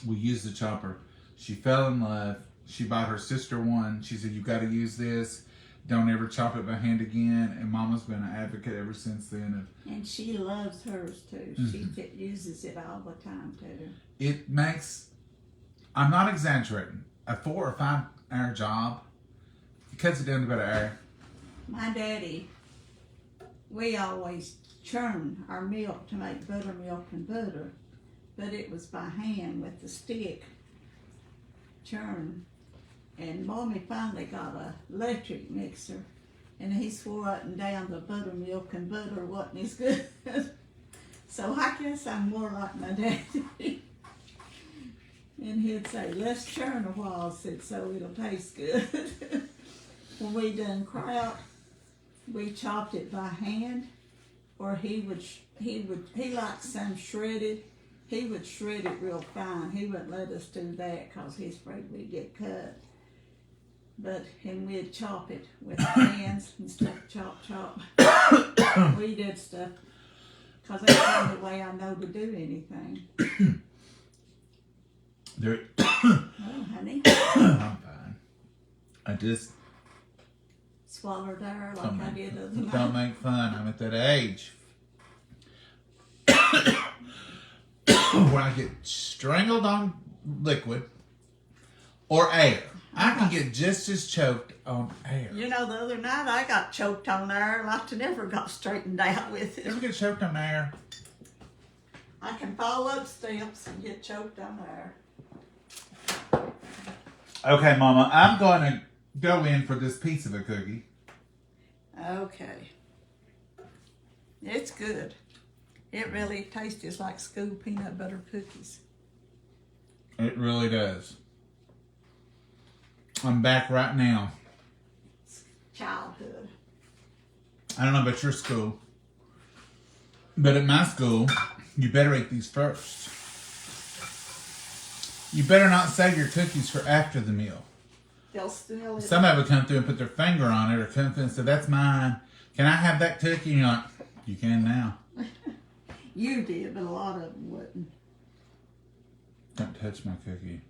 We used the chopper. She fell in love. She bought her sister one. She said, you got to use this. Don't ever chop it by hand again. And Mama's been an advocate ever since then. And she loves hers too. She uses it all the time too. It makes, I'm not exaggerating, a 4 or 5 hour job. It cuts it down to about an hour. My daddy, we always churn our milk to make buttermilk and butter, but it was by hand with the stick churn. And Mommy finally got a electric mixer, and he swore up and down the buttermilk and butter wasn't as good. So I guess I'm more like my daddy. And he'd say, let's churn a while, said, so it'll taste good. When we done kraut, we chopped it by hand, or he liked some shredded. He would shred it real fine. He wouldn't let us do that because he's afraid we'd get cut. And we'd chop it with our hands instead of chop. We did stuff because that's the only way I know to do anything. Oh, honey. I'm fine. I just Swallowed air like I did the other night. don't make fun. I'm at that age where I get strangled on liquid or air. I can get just as choked on air. You know, the other night I got choked on air like I never got straightened out with You ever it. get choked on air? I can fall up steps and get choked on air. Okay, Mama, I'm going to go in for this piece of a cookie. Okay. It's good. It really tastes like school peanut butter cookies. It really does. I'm back right now. Childhood. I don't know about your school, but at my school, you better eat these first. You better not save your cookies for after the meal. They'll steal it. Some of them come through and put their finger on it or come through and say, that's mine. Can I have that cookie? And you're like, you can now. You did, but a lot of them wouldn't. Don't touch my cookie.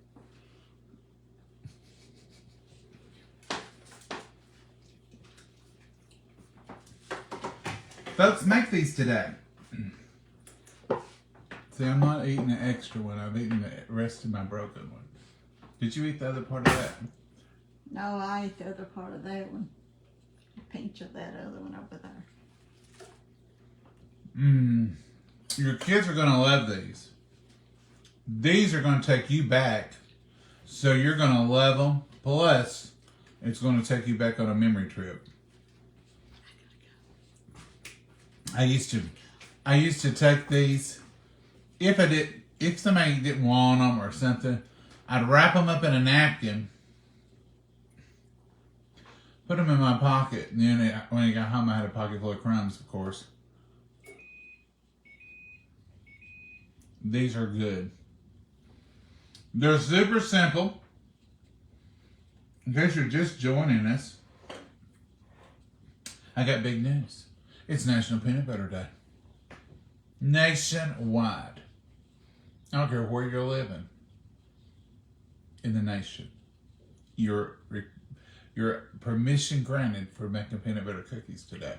Folks, make these today. See, I'm not eating the extra one. I've eaten the rest of my broken one. Did you eat the other part of that? No, I ate the other part of that one. A pinch of that other one over there. Your kids are going to love these. These are going to take you back. So you're going to love them. Plus, it's going to take you back on a memory trip. I used to take these. If somebody didn't want them or something, I'd wrap them up in a napkin, put them in my pocket, and then when I got home, I had a pocket full of crumbs, of course. These are good. They're super simple. In case you're just joining us, I got big news. It's National Peanut Butter Day. Nationwide. I don't care where you're living in the nation. Your permission granted for making peanut butter cookies today.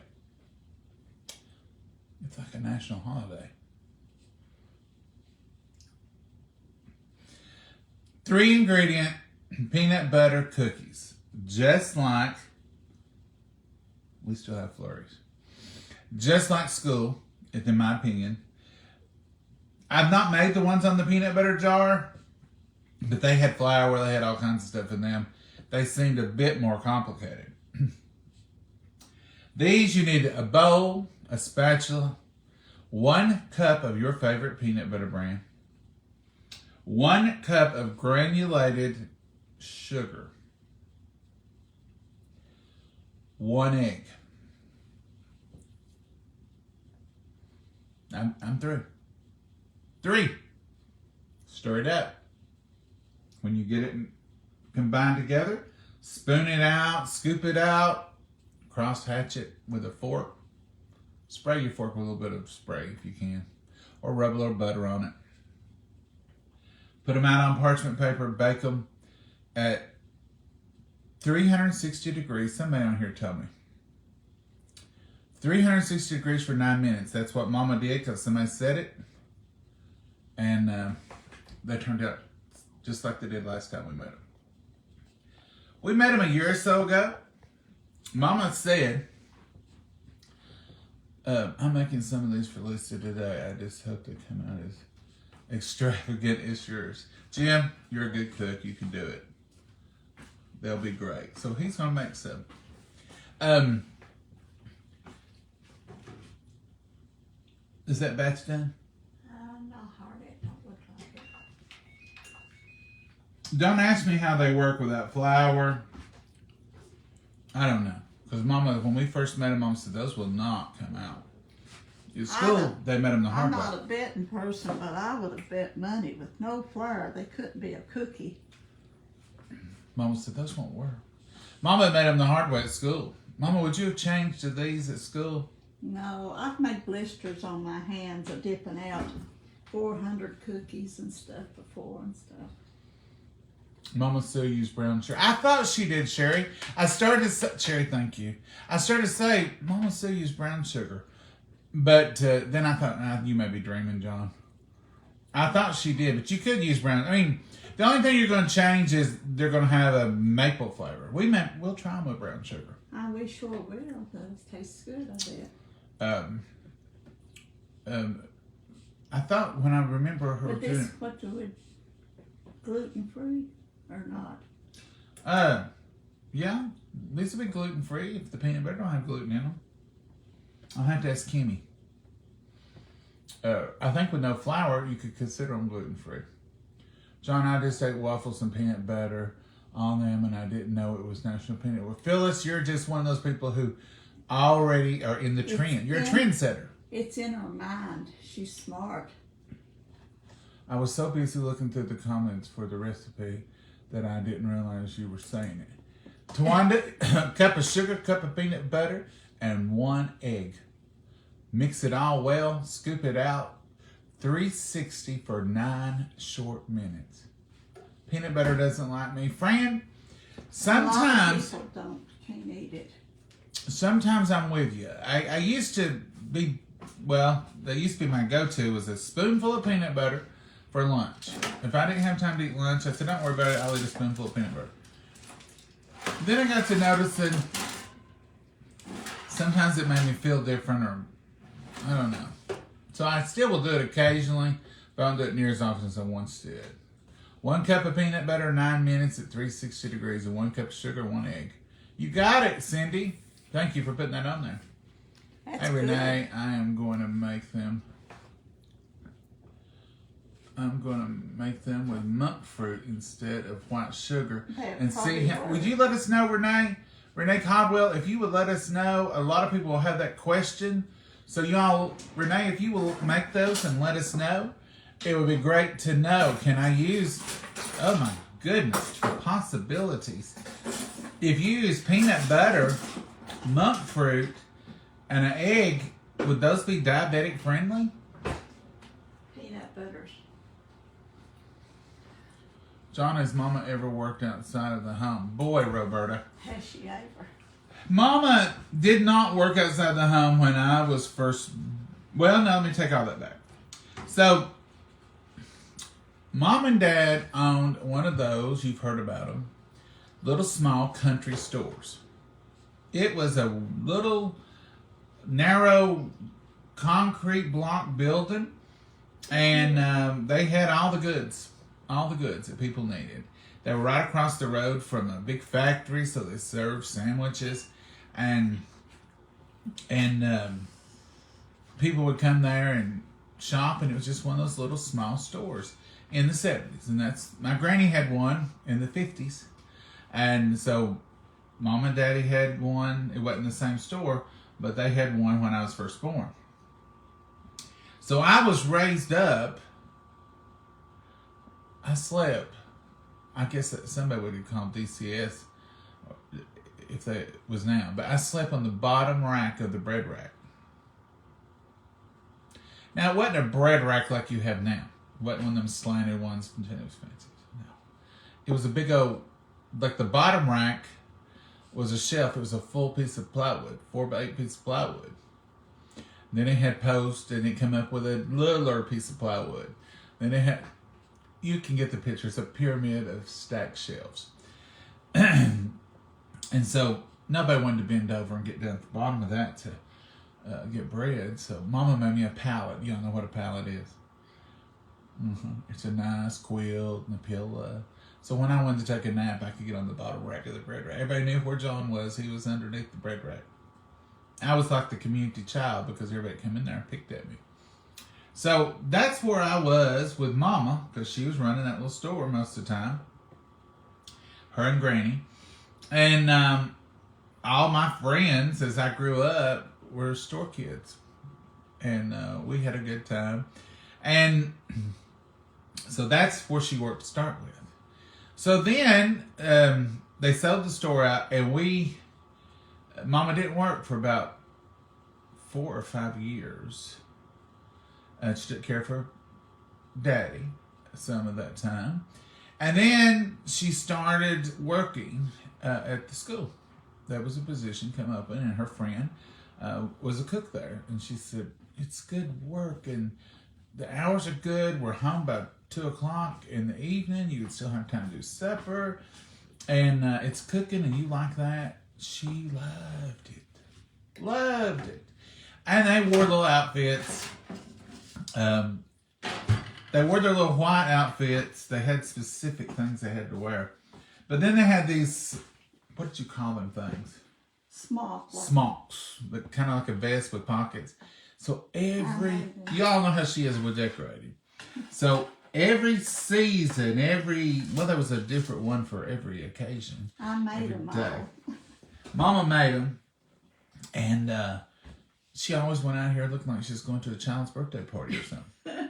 It's like a national holiday. 3-ingredient peanut butter cookies. Just like, we still have flurries. Just like school, in my opinion. I've not made the ones on the peanut butter jar, but they had flour, they had all kinds of stuff in them. They seemed a bit more complicated. These, you need a bowl, a spatula, 1 cup of your favorite peanut butter brand, 1 cup of granulated sugar, 1 egg. I'm through. 3. Stir it up. When you get it combined together, spoon it out, scoop it out, cross hatch it with a fork. Spray your fork with a little bit of spray if you can, or rub a little butter on it. Put them out on parchment paper, bake them at 360 degrees. Somebody on here told me. 360 degrees for 9 minutes. That's what Mama did because somebody said it. And they turned out just like they did last time we made them. We made them a year or so ago. Mama said, I'm making some of these for Lisa today. I just hope they come out as extravagant as yours. Jim, you're a good cook. You can do it. They'll be great. So he's going to make some. Is that batch done? Not hard. It don't look like it. Don't ask me how they work without flour. I don't know. Because Mama, when we first met them, Mama said, those will not come out. At school, they made them the hard I'm way. not a betting person, but I would have bet money with no flour. They couldn't be a cookie. Mama said, those won't work. Mama made them the hard way at school. Mama, would you have changed to these at school? No, I've made blisters on my hands of dipping out 400 cookies and stuff before and stuff. Mama still used brown sugar. I thought she did, Sherry. I started to say, Sherry, thank you. I started to say, Mama still used brown sugar. But then I thought, you may be dreaming, John. I thought she did, but you could use brown. I mean, the only thing you're going to change is they're going to have a maple flavor. We'll try them with brown sugar. We sure will. Those taste good, I bet. I thought when I remember her But doing this, what do we, gluten free or not? yeah, these will be gluten free if the peanut butter don't have gluten in them. I'll have to ask Kimmy. I think with no flour, you could consider them gluten free. John, I just ate waffles and peanut butter on them, and I didn't know it was National Peanut. Well, Phyllis, you're just one of those people who already are in the trend. You're a trendsetter. It's in her mind. She's smart. I was so busy looking through the comments for the recipe that I didn't realize you were saying it. Tawanda, cup of sugar, cup of peanut butter, and 1 egg. Mix it all well, scoop it out. 360 for 9 short minutes. Peanut butter doesn't like me. Fran, sometimes can't eat it. Sometimes I'm with you. I used to be, that used to be my go-to was a spoonful of peanut butter for lunch. If I didn't have time to eat lunch, I said, don't worry about it, I'll eat a spoonful of peanut butter. Then I got to noticing sometimes it made me feel different, or I don't know. So I still will do it occasionally, but I don't do it near as often as I once did. 1 cup of peanut butter, 9 minutes at 360 degrees, and 1 cup of sugar, 1 egg. You got it, Cindy. Thank you for putting that on there. That's Hey, Renee, I am going to make them. I'm going to make them with monk fruit instead of white sugar. And see, would you let us know, Renee? Renee Codwell, if you would let us know, a lot of people will have that question. So y'all, Renee, if you will make those and let us know, it would be great to know. Can I use, oh my goodness, the possibilities. If you use peanut butter, monk fruit, and an egg, would those be diabetic friendly? Peanut butters. John, has Mama ever worked outside of the home? Boy, Roberta. Has she ever? Mama did not work outside the home when I was first. Well, no, let me take all that back. So, Mom and Dad owned one of those, you've heard about them, little small country stores. It was a little narrow concrete block building, and they had all the goods that people needed. They were right across the road from a big factory, so they served sandwiches, and people would come there and shop, and it was just one of those little small stores in the 70s. And that's, my granny had one in the 50s, and so Mom and Daddy had one. It wasn't the same store, but they had one when I was first born. So I was raised up. I slept, I guess that somebody would have called DCS if they was now, but I slept on the bottom rack of the bread rack. Now, it wasn't a bread rack like you have now. It wasn't one of them slanted ones. It was fancy. No. It was a big old, like the bottom rack was a shelf. It was a full piece of plywood, 4x8 piece of plywood. And then it had posts, and it come up with a littler piece of plywood. Then it had, you can get the picture. It's a pyramid of stacked shelves. And so nobody wanted to bend over and get down at the bottom of that to get bread. So Mama made me a pallet. You don't know what a pallet is. It's a nice quilt and a pillow. So when I wanted to take a nap, I could get on the bottom rack of the bread rack. Everybody knew where John was. He was underneath the bread rack. I was like the community child because everybody came in there and picked at me. So that's where I was with Mama, because she was running that little store most of the time. Her and Granny. And all my friends, as I grew up, were store kids. And we had a good time. And so that's where she worked to start with. So then they sold the store out, and Mama didn't work for about 4 or 5 years. She took care of her daddy some of that time. And then she started working at the school. There was a position come open, and her friend was a cook there. And she said, it's good work, and the hours are good. We're home by 2 o'clock in the evening. You would still have time to do supper. And it's cooking, and you like that. She loved it. Loved it. And they wore little outfits. They wore their little white outfits. They had specific things they had to wear. But then they had these, what did you call them things? Smocks. But kind of like a vest with pockets. So y'all know how she is with decorating. So every season, there was a different one for every occasion. I made them all. Mama made them. And she always went out here looking like she was going to a child's birthday party or something.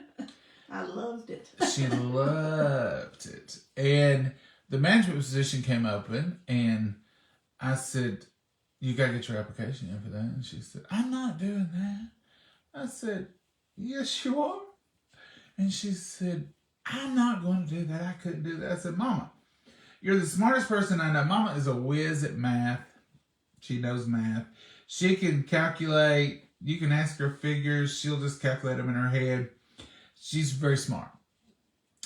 I loved it. She loved it. And the management position came open, and I said, you got to get your application in for that. And she said, I'm not doing that. I said, yes, you are. And she said, I'm not going to do that. I couldn't do that. I said, Mama, you're the smartest person I know. Mama is a whiz at math. She knows math. She can calculate. You can ask her figures. She'll just calculate them in her head. She's very smart.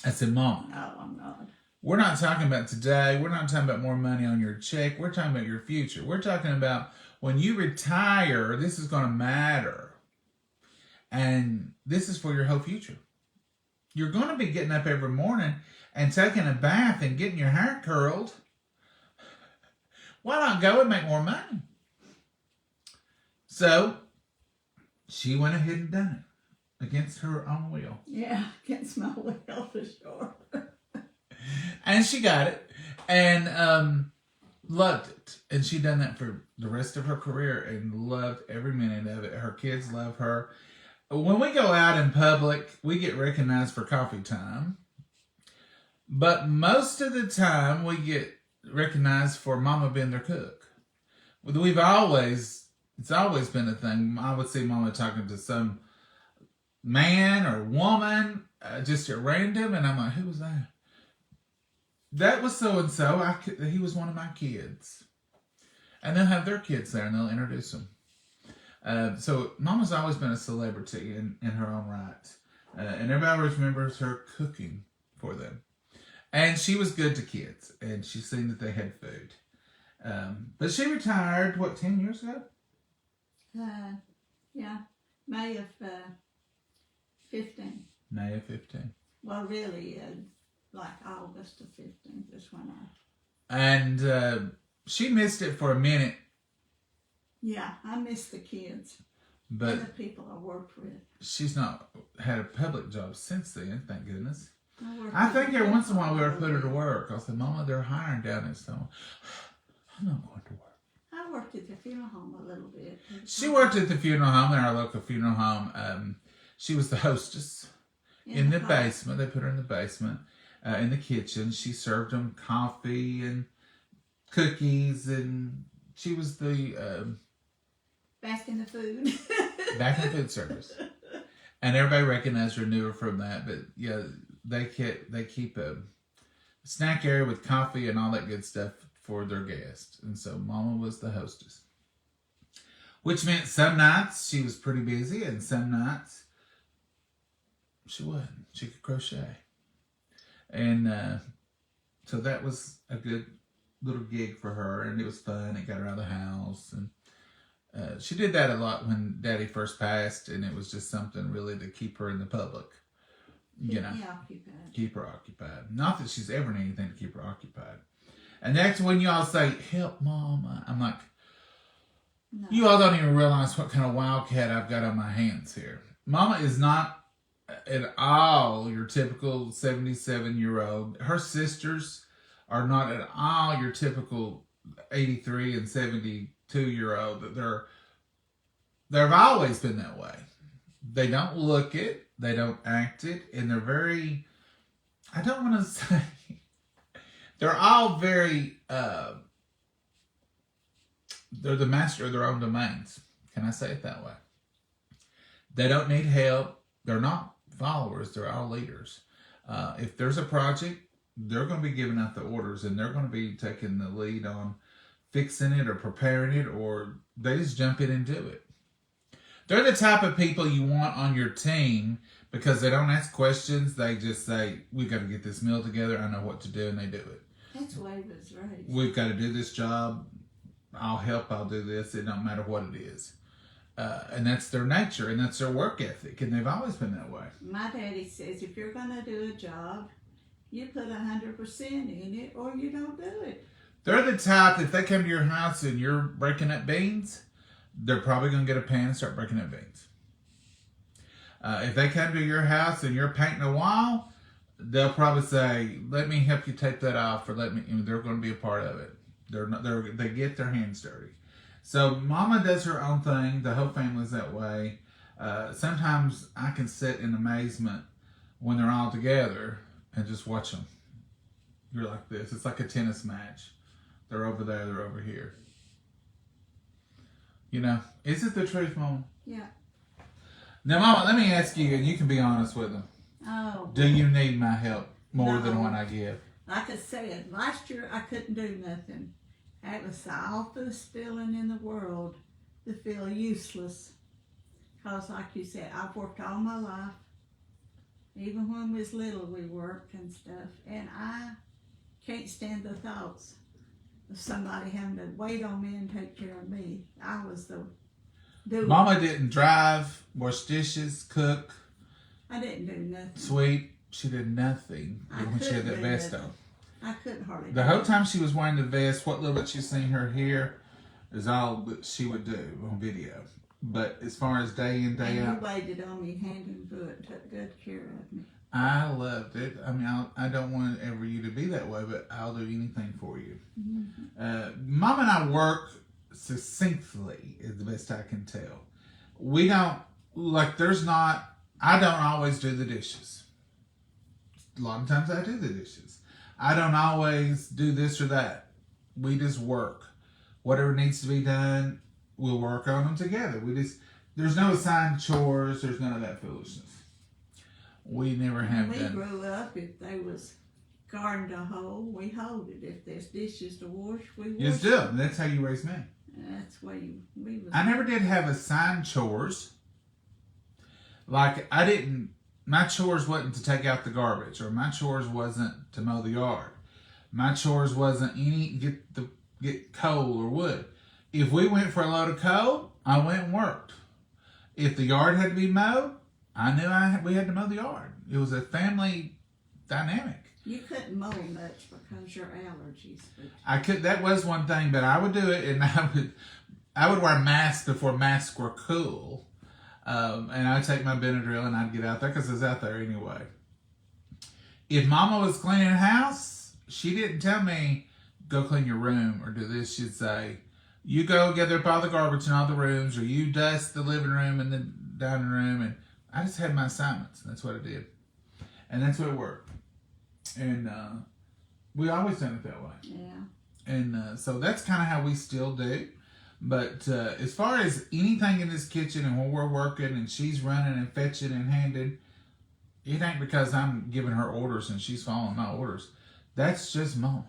I said, Mama. No, I'm not. We're not talking about today. We're not talking about more money on your check. We're talking about your future. We're talking about when you retire, this is going to matter. And this is for your whole future. You're going to be getting up every morning and taking a bath and getting your hair curled. Why not go and make more money? So she went ahead and done it against her own will. Yeah, against my will for sure. And she got it and loved it. And she done that for the rest of her career and loved every minute of it. Her kids love her. When we go out in public, we get recognized for coffee time. But most of the time, we get recognized for Mama being their cook. It's always been a thing. I would see Mama talking to some man or woman, just at random, and I'm like, who was that? That was so-and-so. He was one of my kids. And they'll have their kids there, and they'll introduce them. So Mama's always been a celebrity in her own right. And everybody always remembers her cooking for them. And she was good to kids. And she seen that they had food. But she retired, 10 years ago? Yeah, May of 15. May of 15. Well, really, like August of 15 is when I... And she missed it for a minute. Yeah, I miss the kids. But and the people I worked with. She's not had a public job since then, thank goodness. I think every once in a while we ought to put her to work. I'll say, Mama, they're hiring down there, so I'm not going to work. I worked at the funeral home a little bit. She worked at the funeral home, in our local funeral home. She was the hostess in the basement. They put her in the basement, in the kitchen. She served them coffee and cookies and She was the Back in the food. back in food service, and everybody recognized her, knew her from that. But yeah, they keep a snack area with coffee and all that good stuff for their guests, and so Mama was the hostess, which meant some nights she was pretty busy, and some nights she wasn't. She could crochet, and so that was a good little gig for her, and it was fun. It got her out of the house, and she did that a lot when Daddy first passed, and it was just something really to keep her in the public, you know, keep her occupied. Not that she's ever needed anything to keep her occupied. And that's when y'all say, "Help, Mama." I'm like, No. you all don't even realize what kind of wildcat I've got on my hands here. Mama is not at all your typical 77-year-old. Her sisters are not at all your typical 83 and 72-year-old. They've always been that way. They don't look it, they don't act it, and they're very, I don't want to say, they're all very, they're the master of their own domains. Can I say it that way? They don't need help. They're not followers. They're all leaders. If there's a project, they're going to be giving out the orders, and they're going to be taking the lead on fixing it or preparing it, or they just jump in and do it. They're the type of people you want on your team because they don't ask questions. They just say, "We've got to get this meal together. I know what to do," and they do it. That's the way it was raised. We've got to do this job. I'll help. I'll do this. It don't matter what it is. And that's their nature, and that's their work ethic, and they've always been that way. My daddy says if you're going to do a job, you put 100% in it or you don't do it. They're the type, if they come to your house and you're breaking up beans, they're probably going to get a pan and start breaking up beans. If they come to your house and you're painting a wall, they'll probably say, "Let me help you take that off," or "Let me," they're going to be a part of it. They get their hands dirty. So Mama does her own thing. The whole family's that way. Sometimes I can sit in amazement when they're all together and just watch them. You're like this. It's like a tennis match. They're over there. They're over here. You know, is it the truth, Mama? Yeah. Now, Mama, let me ask you, and you can be honest with them. Oh. Do you need my help more No. than what I give? Like I said, last year I couldn't do nothing. That was the awfulest feeling in the world to feel useless. Because like you said, I've worked all my life. Even when we was little, we worked and stuff. And I can't stand the thoughts of somebody having to wait on me and take care of me. I was the doer. Mama didn't drive, wash dishes, cook, I didn't do nothing. sweep. She did nothing I when she had that couldn't do vest nothing. on. I couldn't hardly The do whole it. time she was wearing the vest, what little bit you've seen her here is all that she would do on video. But as far as day in, day And out, you waited on me hand and foot and took good care of me. I loved it. I mean, I don't want ever you to be that way, but I'll do anything for you. Mom and I work succinctly, is the best I can tell. We don't, I don't always do the dishes. A lot of times I do the dishes. I don't always do this or that. We just work. Whatever needs to be done, we'll work on them together. There's no assigned chores. There's none of that foolishness. We never have When we done. grew up, if they was garden to hoe, we hoed it. If there's dishes to wash, we You just washed do them. it. That's how you raised me. That's the way we was. I never did have assigned chores. Like, my chores wasn't to take out the garbage, or my chores wasn't to mow the yard. My chores wasn't get coal or wood. If we went for a load of coal, I went and worked. If the yard had to be mowed, I knew we had to mow the yard. It was a family dynamic. You couldn't mow much because your allergies. But That was one thing, but I would do it, and I would wear masks before masks were cool. And I'd take my Benadryl and I'd get out there because I was out there anyway. If Mama was cleaning the house, she didn't tell me, "Go clean your room" or do this. She'd say, "You go gather up all the garbage in all the rooms," or "You dust the living room and the dining room." And I just had my assignments, and that's what I did. And that's what it worked. And we always done it that way. yeah, And so that's kind of how we still do. But as far as anything in this kitchen and when we're working and she's running and fetching and handing, it ain't because I'm giving her orders and she's following my orders. That's just Mama.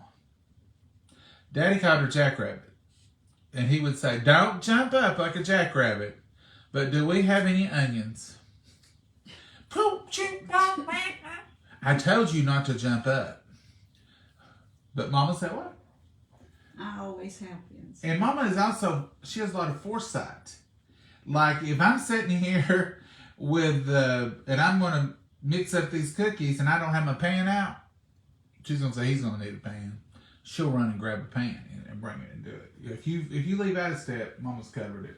Daddy called her Jackrabbit. And he would say, don't jump up like a jackrabbit. But do we have any onions? I told you not to jump up. But Mama said what? I always have been. And Mama is also, she has a lot of foresight. Like if I'm sitting here with, and I'm going to mix up these cookies and I don't have my pan out, she's going to say, he's going to need a pan. She'll run and grab a pan and bring it and do it. If you leave out a step, Mama's covered it.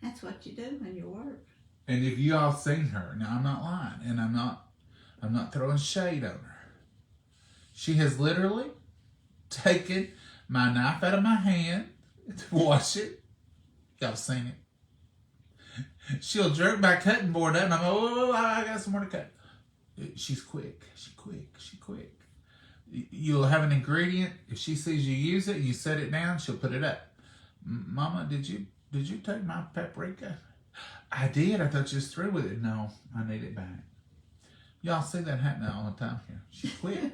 That's what you do when you work. And if you all seen her, now I'm not lying, and I'm not throwing shade on her. She has literally taken my knife out of my hand to wash it. Y'all seen it. She'll jerk my cutting board up, and I'm oh, I got some more to cut. She's quick. She's quick. You'll have an ingredient. If she sees you use it, you set it down, she'll put it up. Mama, did you take my paprika? I did. I thought you was through with it. No, I need it back. Y'all see that happening all the time here. She's quick.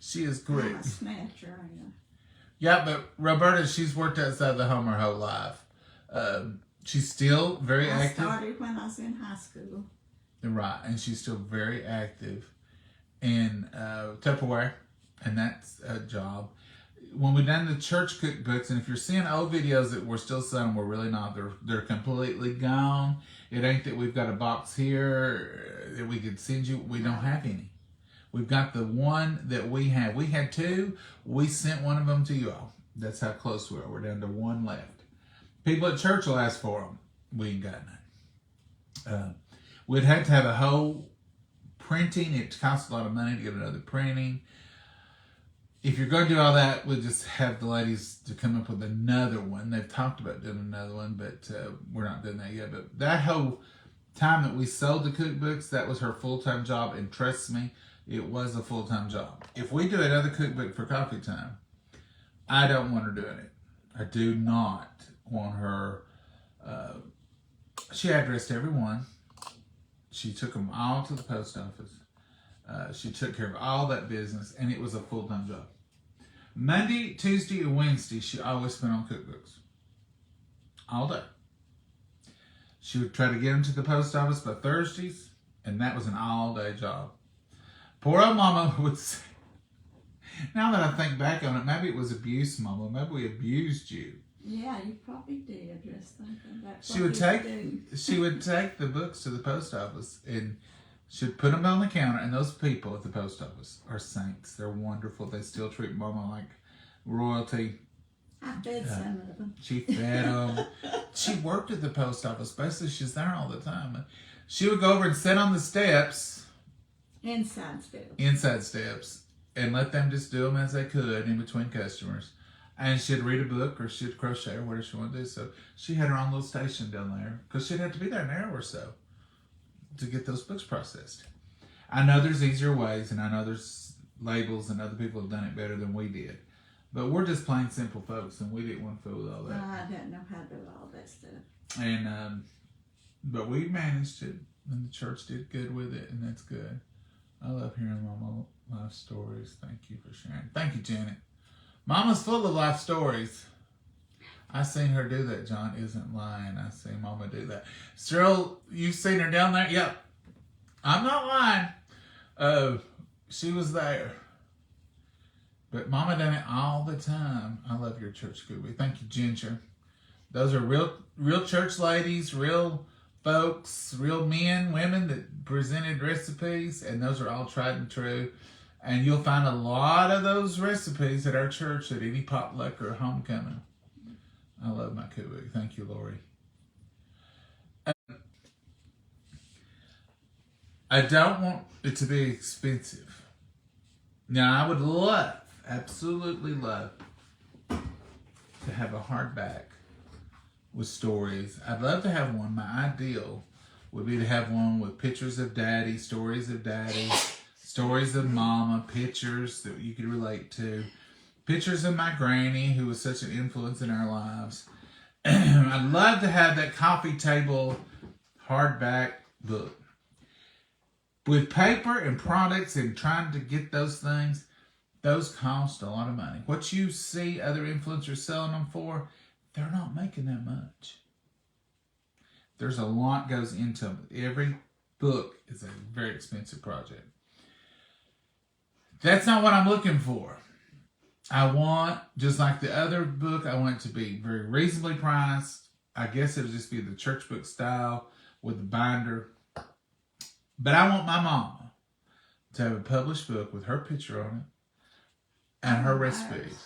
She is quick. I'm a snatcher, ain't I? Yeah, but Roberta, she's worked outside the home her whole life. She's still very I active. started when I was in high school. Right, and she's still very active in Tupperware, and that's a job. When we done the church cookbooks, and if you're seeing old videos that we're still selling, we're really not. They're completely gone. It ain't that we've got a box here that we could send you. We don't have any. We've got the one that we have. We had two. We sent one of them to you all. That's how close we are. We're down to one left. People at church will ask for them. We ain't got none. We'd have to have a whole printing. It costs a lot of money to get another printing. If you're going to do all that, we'll just have the ladies to come up with another one. They've talked about doing another one, but we're not doing that yet. But that whole time that we sold the cookbooks, that was her full-time job. And trust me, it was a full-time job. If we do another cookbook for coffee time, I don't want her doing it. I do not want her. She addressed every one. She took them all to the post office. She took care of all that business, and it was a full-time job. Monday, Tuesday, and Wednesday, she always spent on cookbooks. All day. She would try to get them to the post office by Thursdays, and that was an all-day job. Poor old Mama would say, now that I think back on it, maybe it was abuse, Mama. Maybe we abused you. Yeah, you probably did. Just thinking that. She would take the books to the post office and she'd put them on the counter. And those people at the post office are saints. They're wonderful. They still treat Mama like royalty. I fed some of them. She fed them. She worked at the post office. Basically, she's there all the time. She would go over and sit on the steps. Inside steps. And let them just do them as they could in between customers. And she'd read a book or she'd crochet or whatever she wanted to do. So she had her own little station down there because she'd have to be there an hour or so to get those books processed. I know there's easier ways and I know there's labels and other people have done it better than we did. But we're just plain simple folks and we didn't want to fool with all that. I didn't know how to do all that stuff. And, but we managed it and the church did good with it and that's good. I love hearing Mama life stories. Thank you for sharing. Thank you, Janet. Mama's full of life stories. I seen her do that. John isn't lying. I seen Mama do that. Cyril, you've seen her down there? Yep. I'm not lying. She was there. But Mama done it all the time. I love your church, Scooby. Thank you, Ginger. Those are real church ladies, real folks, real men, women that presented recipes, and those are all tried and true. And you'll find a lot of those recipes at our church at any potluck or homecoming. I love my cookbook. Thank you, Lori. I don't want it to be expensive. Now, I would love, absolutely love, to have a hardback with stories. I'd love to have one. My ideal would be to have one with pictures of Daddy, stories of Daddy, stories of mama, pictures that you could relate to, pictures of my granny who was such an influence in our lives. I'd love to have that coffee table hardback book. With paper and products and trying to get those things, those cost a lot of money. What you see other influencers selling them for, they're not making that much. There's a lot goes into them. Every book is a very expensive project. That's not what I'm looking for. I want, just like the other book, I want it to be very reasonably priced. I guess it'll just be the church book style with the binder. But I want my mama to have a published book with her picture on it and her recipes.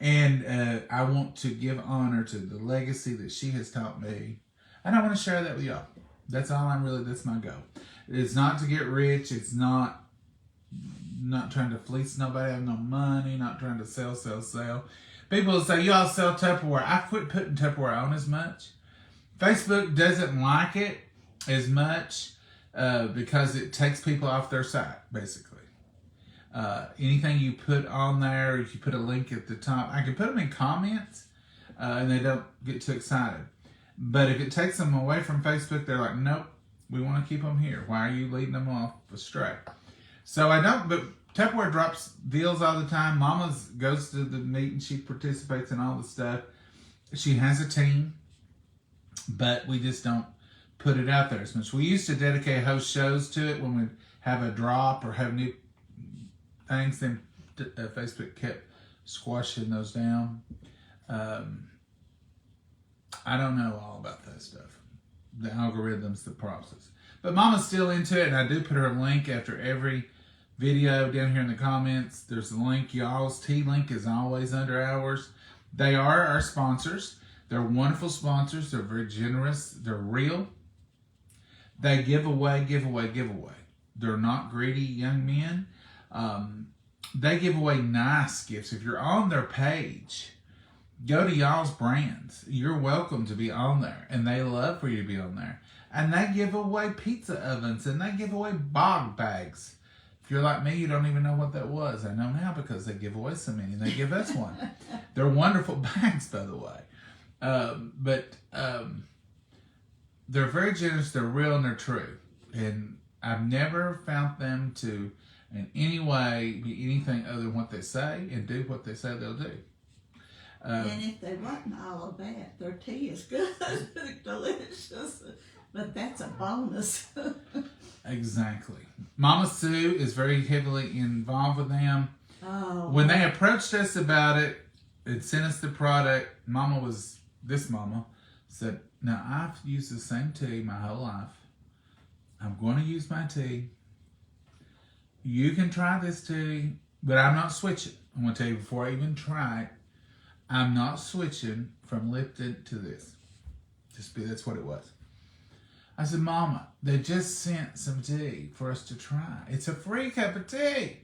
And I want to give honor to the legacy that she has taught me. And I want to share that with y'all. That's all that's my goal. It's not to get rich. It's not trying to fleece nobody, have no money, not trying to sell. People will say, y'all sell Tupperware. I quit putting Tupperware on as much. Facebook doesn't like it as much because it takes people off their site, basically. Anything you put on there, if you put a link at the top, I can put them in comments and they don't get too excited. But if it takes them away from Facebook, they're like, nope, we want to keep them here. Why are you leading them off astray? So I don't, but Tupperware drops deals all the time. Mama's goes to the meet and she participates in all the stuff. She has a team, but we just don't put it out there as much. We used to dedicate host shows to it when we'd have a drop or have new things. Then Facebook kept squashing those down. I don't know all about that stuff, the algorithms, the process. But Mama's still into it, and I do put her link after every video down here in the comments. There's a link. Y'all's tea link is always under ours. They are our sponsors. They're wonderful sponsors. They're very generous. They're real. They give away. They're not greedy young men. They give away nice gifts. If you're on their page, go to y'all's brands. You're welcome to be on there, and they love for you to be on there. And they give away pizza ovens, and they give away bog bags. If you're like me, you don't even know what that was. I know now because they give away so many, and they give us one. They're wonderful bags, by the way. But they're very generous, they're real, and they're true. And I've never found them to, in any way, be anything other than what they say and do what they say they'll do. And if they wasn't all of that, their tea is good, delicious, but that's a bonus. Exactly. Mama Sue is very heavily involved with them. Oh. When they approached us about it and sent us the product, this mama said, now I've used the same tea my whole life. I'm going to use my tea. You can try this tea, but I'm not switching. I'm going to tell you before I even try it, I'm not switching from Lipton to this. That's what it was. I said, Mama, they just sent some tea for us to try. It's a free cup of tea.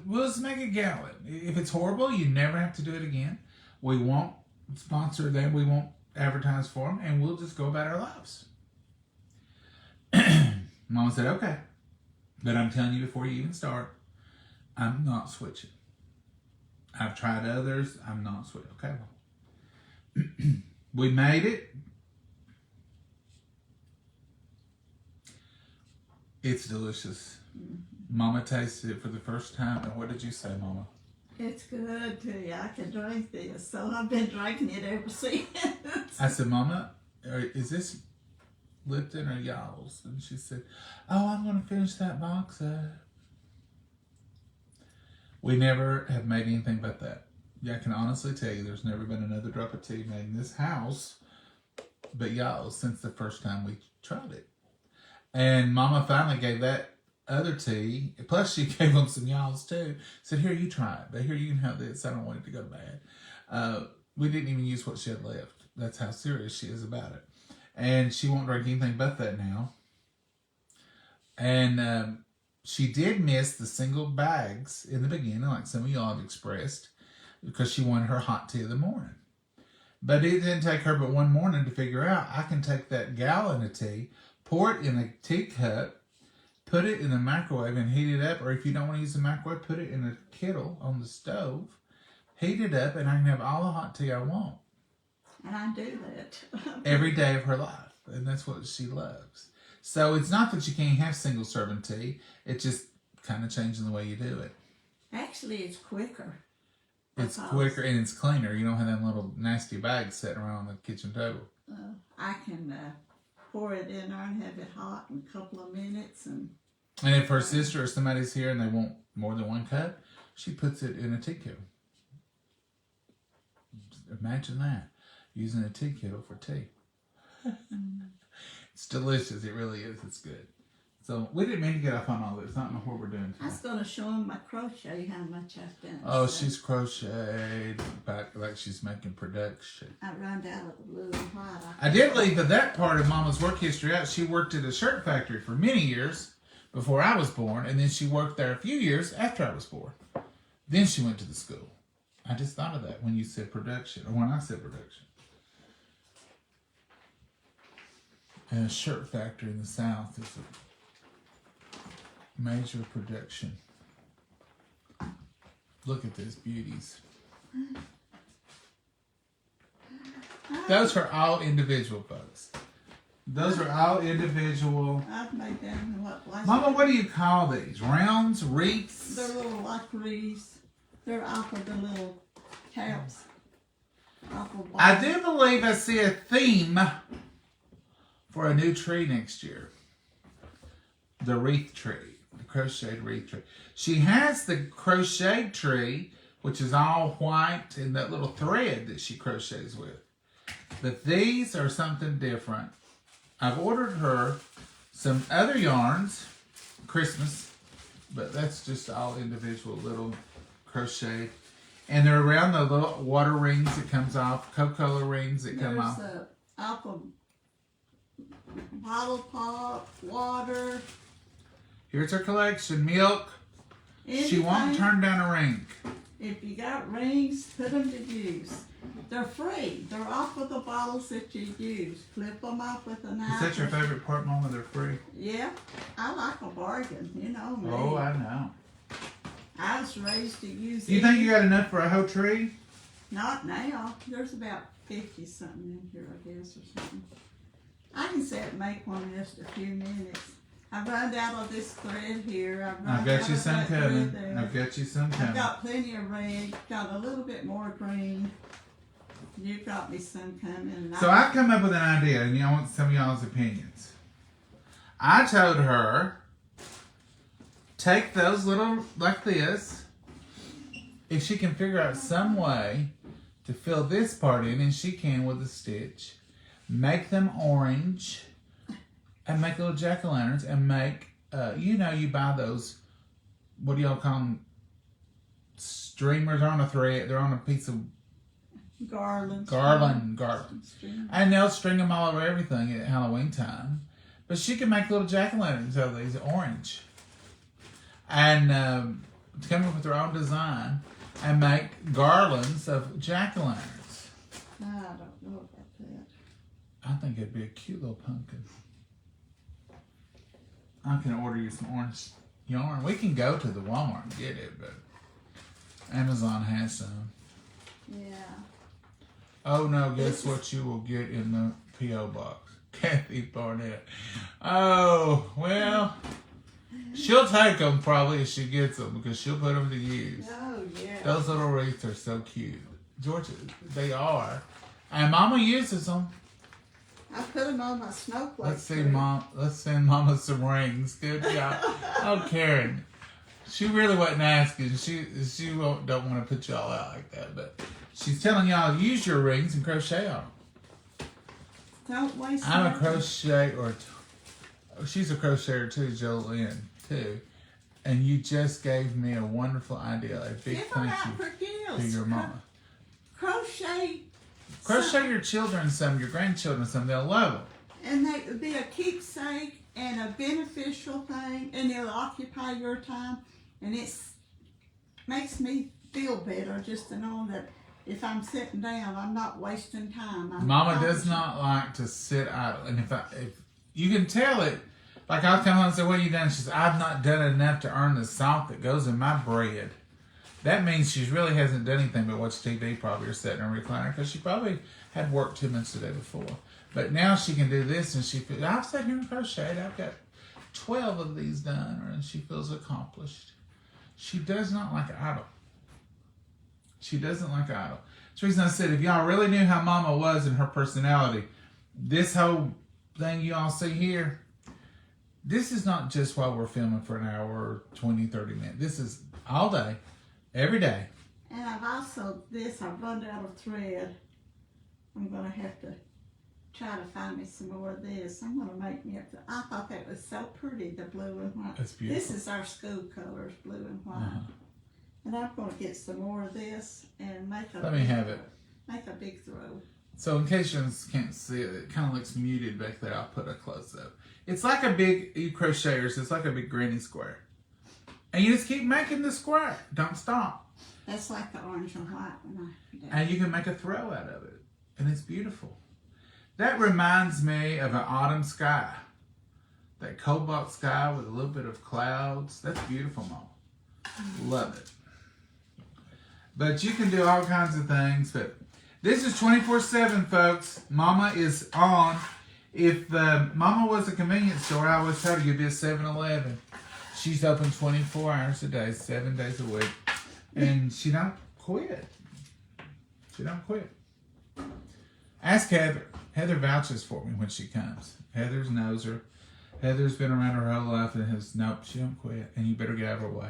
We'll just make a gallon. If it's horrible, you never have to do it again. We won't sponsor them. We won't advertise for them. And we'll just go about our lives. Mama said, okay. But I'm telling you before you even start, I'm not switching. I've tried others. I'm not switching. Okay, well. We made it. It's delicious. Mama tasted it for the first time. And what did you say, Mama? It's good too. I can drink this. So I've been drinking it ever since. I said, Mama, is this Lipton or y'all's? And she said, oh, I'm going to finish that box up. We never have made anything but that. Yeah, I can honestly tell you there's never been another drop of tea made in this house but y'all's since the first time we tried it. And Mama finally gave that other tea, plus she gave them some y'all's too. Said, here, you try it, but here, you can have this. I don't want it to go bad. We didn't even use what she had left. That's how serious she is about it. And she won't drink anything but that now. And she did miss the single bags in the beginning, like some of y'all have expressed, because she wanted her hot tea of the morning. But it didn't take her but one morning to figure out, I can take that gallon of tea, pour it in a teacup, put it in the microwave and heat it up. Or if you don't want to use the microwave, put it in a kettle on the stove, heat it up, and I can have all the hot tea I want. And I do that. Every day of her life. And that's what she loves. So it's not that you can't have single serving tea. It's just kind of changing the way you do it. Actually, it's quicker. It's Because, quicker and it's cleaner. You don't have them little nasty bags sitting around on the kitchen table. I can pour it in there and have it hot in a couple of minutes. And if her sister or somebody's here and they want more than one cup, she puts it in a tea kettle. Imagine that. Using a tea kettle for tea. It's delicious. It really is. It's good. So we didn't mean to get off on all this. I don't know what we're doing I was today. going to show him my crochet, how much I've done. Oh, So she's crocheted back like she's making production. I run out of the blue and white. I did leave that part of Mama's work history out. She worked at a shirt factory for many years before I was born, and then she worked there a few years after I was born. Then she went to the school. I just thought of that when you said production, or when I said production. And a shirt factory in the South is a major production. Look at these beauties. Those are all individual, folks. Those are all individual. I've made them in what was Mama, what do you call these? Rounds? Wreaths? They're little like wreaths. They're off of the little caps. Off of I do believe I see a theme for a new tree next year. The wreath tree. The crocheted wreath tree. She has the crocheted tree, which is all white, and that little thread that she crochets with. But these are something different. I've ordered her some other yarns, Christmas, but that's just all individual little crocheted. And they're around the little water rings that comes off, Coca-Cola rings that come off. There's off of bottle pop, water. Here's her collection. Milk. She won't anything. turn down a ring. If you got rings, put them to use. They're free. They're off of the bottles that you use. Flip them off with a knife. Is that your favorite part, Mama? They're free. Yeah, I like a bargain. You know me. Oh, I know. I was raised to use You it. think you got enough for a whole tree? Not now. There's about 50 something in here, I guess, or something. I can sit and make one in just a few minutes. I've run out of this thread here. I've got you out some of that coming. thread there. I've got you some I've coming. got plenty of red. Got a little bit more green. You've got me some coming. And So I've come up with an idea, and I want some of y'all's opinions. I told her, take those little, like this, if she can figure out some way to fill this part in, and she can with a stitch, make them orange, and make little jack-o'-lanterns, and make, you buy those, what do y'all call them, streamers. They're on a thread, they're on a piece of garland. Garland. And they'll string them all over everything at Halloween time. But she can make little jack-o'-lanterns out of these orange. And come up with her own design and make garlands of jack-o'-lanterns. I don't know about that. I think it'd be a cute little pumpkin. I can order you some orange yarn. We can go to the Walmart and get it, but Amazon has some. Yeah. Oh no, guess what you will get in the P.O. box? Kathy Barnett. Oh, well, she'll take them probably if she gets them because she'll put them to use. Oh, yeah. Those little wreaths are so cute. Georgia, they are. And Mama uses them. I put them on my snowflake. Let's send Mama some rings. Good job. Oh, Karen. She really wasn't asking. She don't want to put y'all out like that, but she's telling y'all to use your rings and crochet on them. Don't waste I'm a nothing. crocheter. She's a crocheter too, Jolene too. And you just gave me a wonderful idea. A big Give them thank out you for to gifts. your mama. Crochet. Crochet your children some, your grandchildren some. They'll love them. And they would be a keepsake and a beneficial thing, and it'll occupy your time. And it makes me feel better just to know that if I'm sitting down, I'm not wasting time. Mama does not like to sit idle, and if you can tell it Like I'll come home and say, what have you done? She says, I've not done enough to earn the salt that goes in my bread. That means she really hasn't done anything but watch TV probably or sit in her recliner because she probably had worked 2 months the day before. But now she can do this and I've sat here and crocheted. I've got 12 of these done and she feels accomplished. She does not like idle. She doesn't like idle. That's the reason I said if y'all really knew how Mama was and her personality, this whole thing you all see here, this is not just while we're filming for an hour or 20, 30 minutes. This is all day, every day. And I've also, I've run out of thread. I'm going to have to try to find me some more of this. I'm going to make me I thought that was so pretty, the blue and white. That's beautiful. This is our school colors, blue and white. Uh-huh. And I'm going to get some more of this and make a Let me have it. Make a big throw. So in case you can't see it, it kind of looks muted back there. I'll put a close up. It's like a big, you crocheters, it's like a big granny square. And you just keep making the square. Don't stop. That's like the orange and white one I did. And you can make a throw out of it. And it's beautiful. That reminds me of an autumn sky. That cobalt sky with a little bit of clouds. That's beautiful, Mom. Love it. But you can do all kinds of things. But this is 24/7, folks. Mama is on. If Mama was a convenience store, I always tell her you'd be a 7-Eleven. She's open 24 hours a day, 7 days a week. And she don't quit. She don't quit. Ask Heather. Heather vouches for me when she comes. Heather knows her. Heather's been around her whole life and has, nope, she don't quit. And you better get out of her way.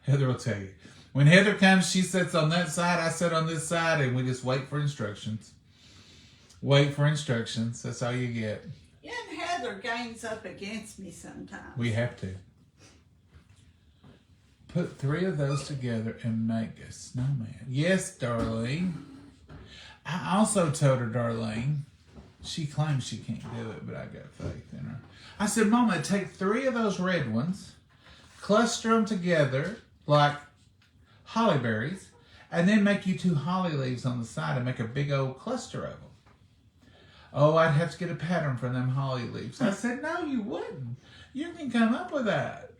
Heather will tell you. When Heather comes, she sits on that side, I sit on this side, and we just wait for instructions. Wait for instructions. That's all you get. Yeah, and Heather gangs up against me sometimes. We have to. Put 3 of those together and make a snowman. Yes, Darlene. I also told her, Darlene, she claims she can't do it, but I got faith in her. I said, Mama, take 3 of those red ones, cluster them together like holly berries, and then make you 2 holly leaves on the side and make a big old cluster of them. Oh, I'd have to get a pattern for them holly leaves. I said, no, you wouldn't. You can come up with that.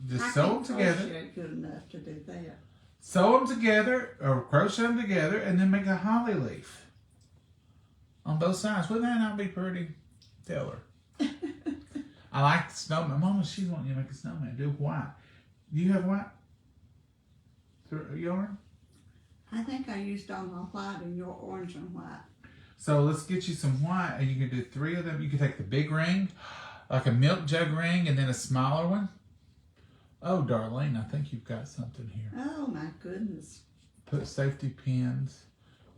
Just sew them together. I good enough to do that. Sew them together or crochet them together and then make a holly leaf on both sides. Wouldn't that not be pretty? Tell her. I like the snowman. Mama, she's wanting you to make a snowman. Do white. Do you have white yarn? I think I used all my white and your orange and white. So let's get you some white and you can do 3 of them. You can take the big ring, like a milk jug ring, and then a smaller one. Oh, Darlene, I think you've got something here. Oh, my goodness. Put safety pins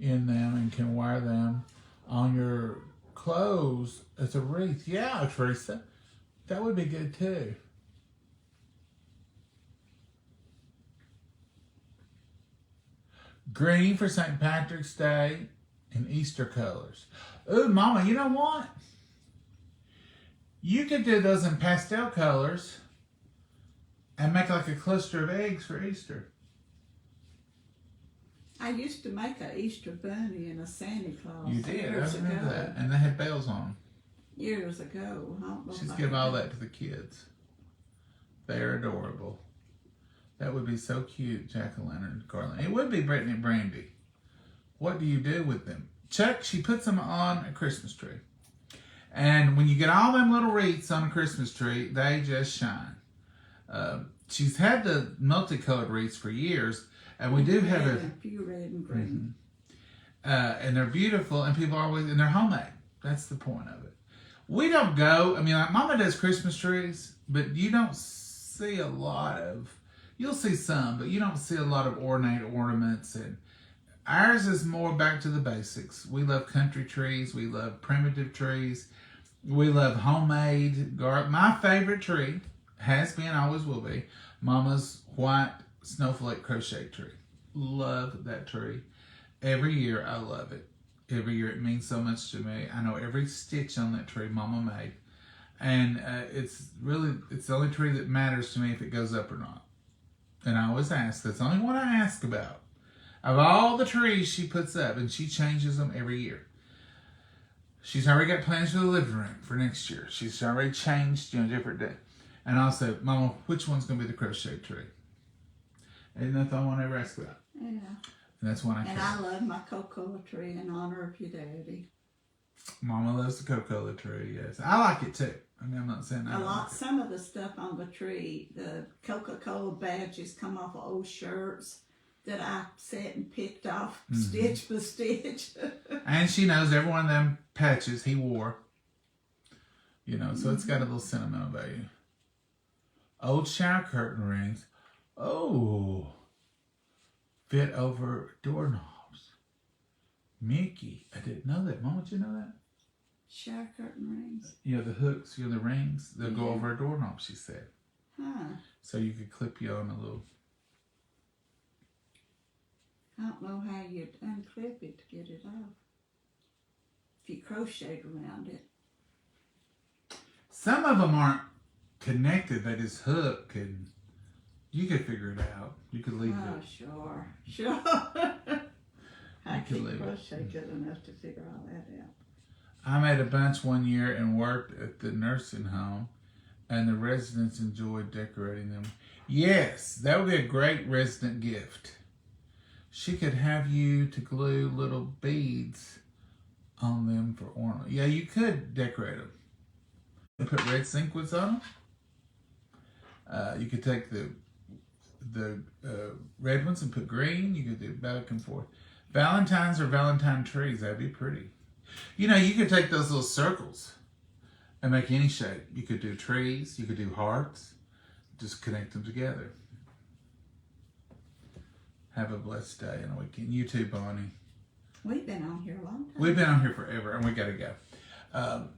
in them and can wear them on your clothes as a wreath. Yeah, Teresa, that would be good too. Green for St. Patrick's Day and Easter colors. Ooh, Mama, you know what? You could do those in pastel colors and make like a cluster of eggs for Easter. I used to make an Easter bunny and a Santa Claus. You did, I years remember ago. that. And they had bells on them. Years ago. I don't know She's if I give all can- that to the kids. They're adorable. That would be so cute, Jack-o'-lantern garland. It would be Brittany and Brandy. What do you do with them? Chuck, she puts them on a Christmas tree. And when you get all them little wreaths on a Christmas tree, they just shine. She's had the multicolored wreaths for years, and we do have Red a... and few red and green. and they're beautiful, and people are always... And they're homemade. That's the point of it. We don't go... I mean, like Mama does Christmas trees, but you don't see a lot of... You'll see some, but you don't see a lot of ornate ornaments. And ours is more back to the basics. We love country trees. We love primitive trees. We love homemade garden. My favorite tree has been, always will be, Mama's white snowflake crochet tree. Love that tree. Every year I love it. Every year it means so much to me. I know every stitch on that tree Mama made. And it's the only tree that matters to me if it goes up or not. And I always ask, that's the only one I ask about. Of all the trees she puts up, and she changes them every year. She's already got plans for the living room for next year. She's already changed, different day. And also, Mama, which one's going to be the crochet tree? Ain't nothing I want to ever ask about. Yeah. And that's one I And care. I love my cocoa tree in honor of your daddy. Mama loves the Coca-Cola tree, yes. I like it too. I mean, I'm not saying I A don't lot, like it. some of the stuff on the tree, the Coca-Cola badges come off of old shirts that I sat and picked off stitch by stitch. And she knows every one of them patches he wore. So it's got a little sentimental value. Old shower curtain rings. Oh. Fit over doorknobs. Mickey. I didn't know that. Mama, did you know that? Shower curtain rings. The hooks, the rings, they'll go Yeah. over a doorknob, she said. Huh. So you could clip you on a little. I don't know how you'd unclip it to get it off. If you crocheted around it. Some of them aren't connected. They just hook, and you could figure it out. You could leave Oh, it. sure. I You could can leave it. crochet good enough to figure all that out. I made a bunch one year and worked at the nursing home, and the residents enjoyed decorating them. Yes, that would be a great resident gift. She could have you to glue little beads on them for ornament. Yeah, you could decorate them. And put red sequins on them. You could take the red ones and put green. You could do back and forth. Valentine's or Valentine trees, that'd be pretty. You could take those little circles and make any shape. You could do trees, you could do hearts, just connect them together. Have a blessed day and a weekend. You too, Bonnie. We've been on here a long time. We've been on here forever and we gotta go. There,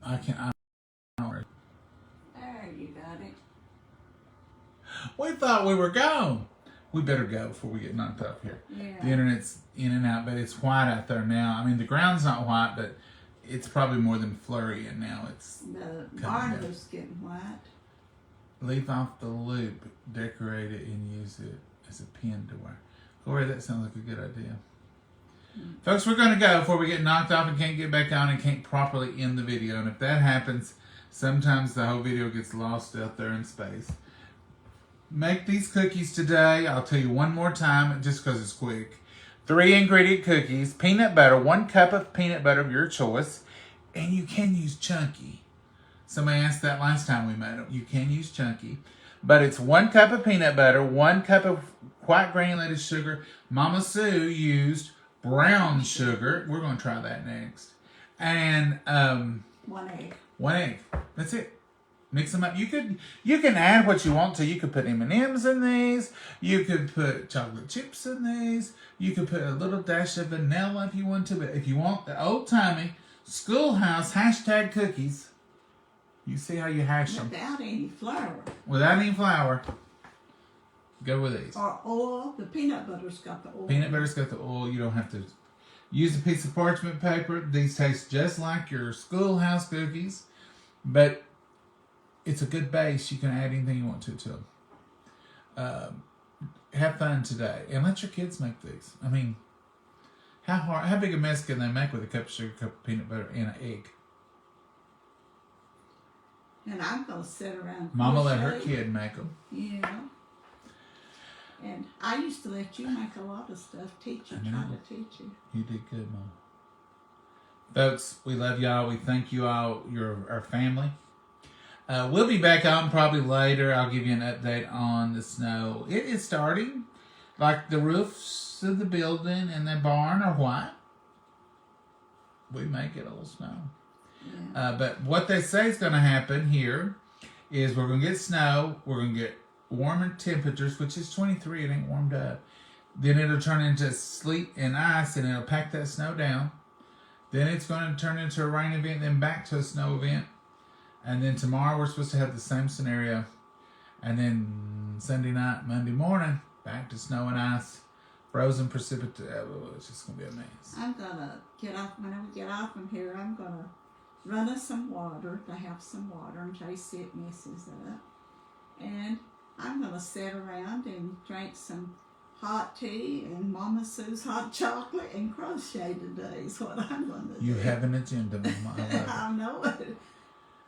you got it. We thought we were gone. We better go before we get knocked off here. Yeah. The internet's in and out, but it's white out there now. I mean, the ground's not white, but it's probably more than flurry, and now it's The coming barn down. was getting white. Leave off the loop, decorate it, and use it as a pin to wear. Gloria, that sounds like a good idea. Folks, we're going to go before we get knocked off and can't get back on and can't properly end the video. And if that happens, sometimes the whole video gets lost out there in space. Make these cookies today. I'll tell you one more time, just because it's quick. 3 ingredient cookies, peanut butter, 1 cup of peanut butter of your choice, and you can use chunky. Somebody asked that last time we made them. You can use chunky, but it's 1 cup of peanut butter, 1 cup of white granulated sugar. Mama Sue used brown sugar. We're going to try that next. And 1 egg. 1 egg. That's it. Mix them up. You can add what you want to. You could put M&Ms in these. You could put chocolate chips in these. You could put a little dash of vanilla if you want to. But if you want the old-timey schoolhouse hashtag cookies, you see how you hash them Without any flour. without any flour. Go with these. Or oil. The peanut butter's got the oil. Peanut butter's got the oil. You don't have to use a piece of parchment paper. These taste just like your schoolhouse cookies, but it's a good base. You can add anything you want to them. Have fun today, and let your kids make these. I mean, how big a mess can they make with a cup of sugar, cup of peanut butter, and an egg? And I'm going to sit around Mama let her crochet. kid make them. Yeah. And I used to let you make a lot of stuff, teach you, I know. try to teach you. You did good, Mom. Folks, we love y'all. We thank you all. You're our family. We'll be back on probably later. I'll give you an update on the snow. It is starting. Like the roofs of the building and the barn are white. We may get a little snow. Yeah. But what they say is going to happen here is we're going to get snow. We're going to get warmer temperatures, which is 23. It ain't warmed up. Then it'll turn into sleet and ice, and it'll pack that snow down. Then it's going to turn into a rain event, then back to a snow event. And then tomorrow we're supposed to have the same scenario. And then Sunday night, Monday morning, back to snow and ice, frozen precipitation. It's just going to be a mess. I'm going to get off, when we get off from here, I'm going to run us some water to have some water in case it messes up. And I'm going to sit around and drink some hot tea and Mama Sue's hot chocolate and crochet today is what I'm going to do. You have an agenda, Mama. I love it. I know it.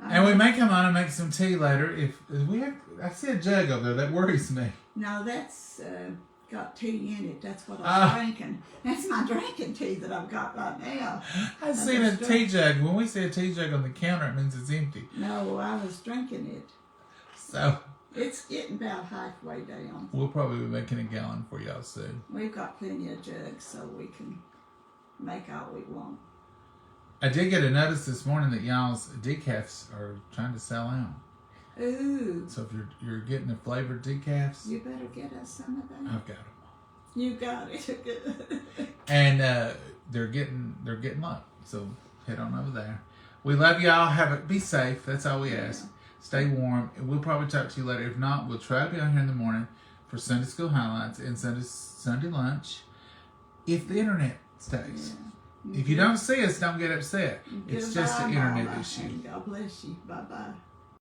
And we may come on and make some tea later. If we have, I see a jug over there that worries me. No, that's got tea in it. That's what Ah. I'm drinking. That's my drinking tea that I've got right now. I seen a tea jug. When we see a tea jug on the counter, it means it's empty. No, I was drinking it. So It's getting about halfway down. we'll probably be making a gallon for y'all soon. We've got plenty of jugs, so we can make all we want. I did get a notice this morning that y'all's decafs are trying to sell out. Ooh, So if you're getting the flavored decafs, you better get us some of that. I've got them. You got it. Good. And they're getting low. So head on over there. We love y'all. Be safe. That's all we ask. Stay warm. And we'll probably talk to you later. If not, we'll try to be on here in the morning for Sunday school highlights and Sunday lunch. If the internet stays. Yeah. If you don't see us, don't get upset. It's just an Goodbye, internet Mama, issue. and God bless you. Bye bye.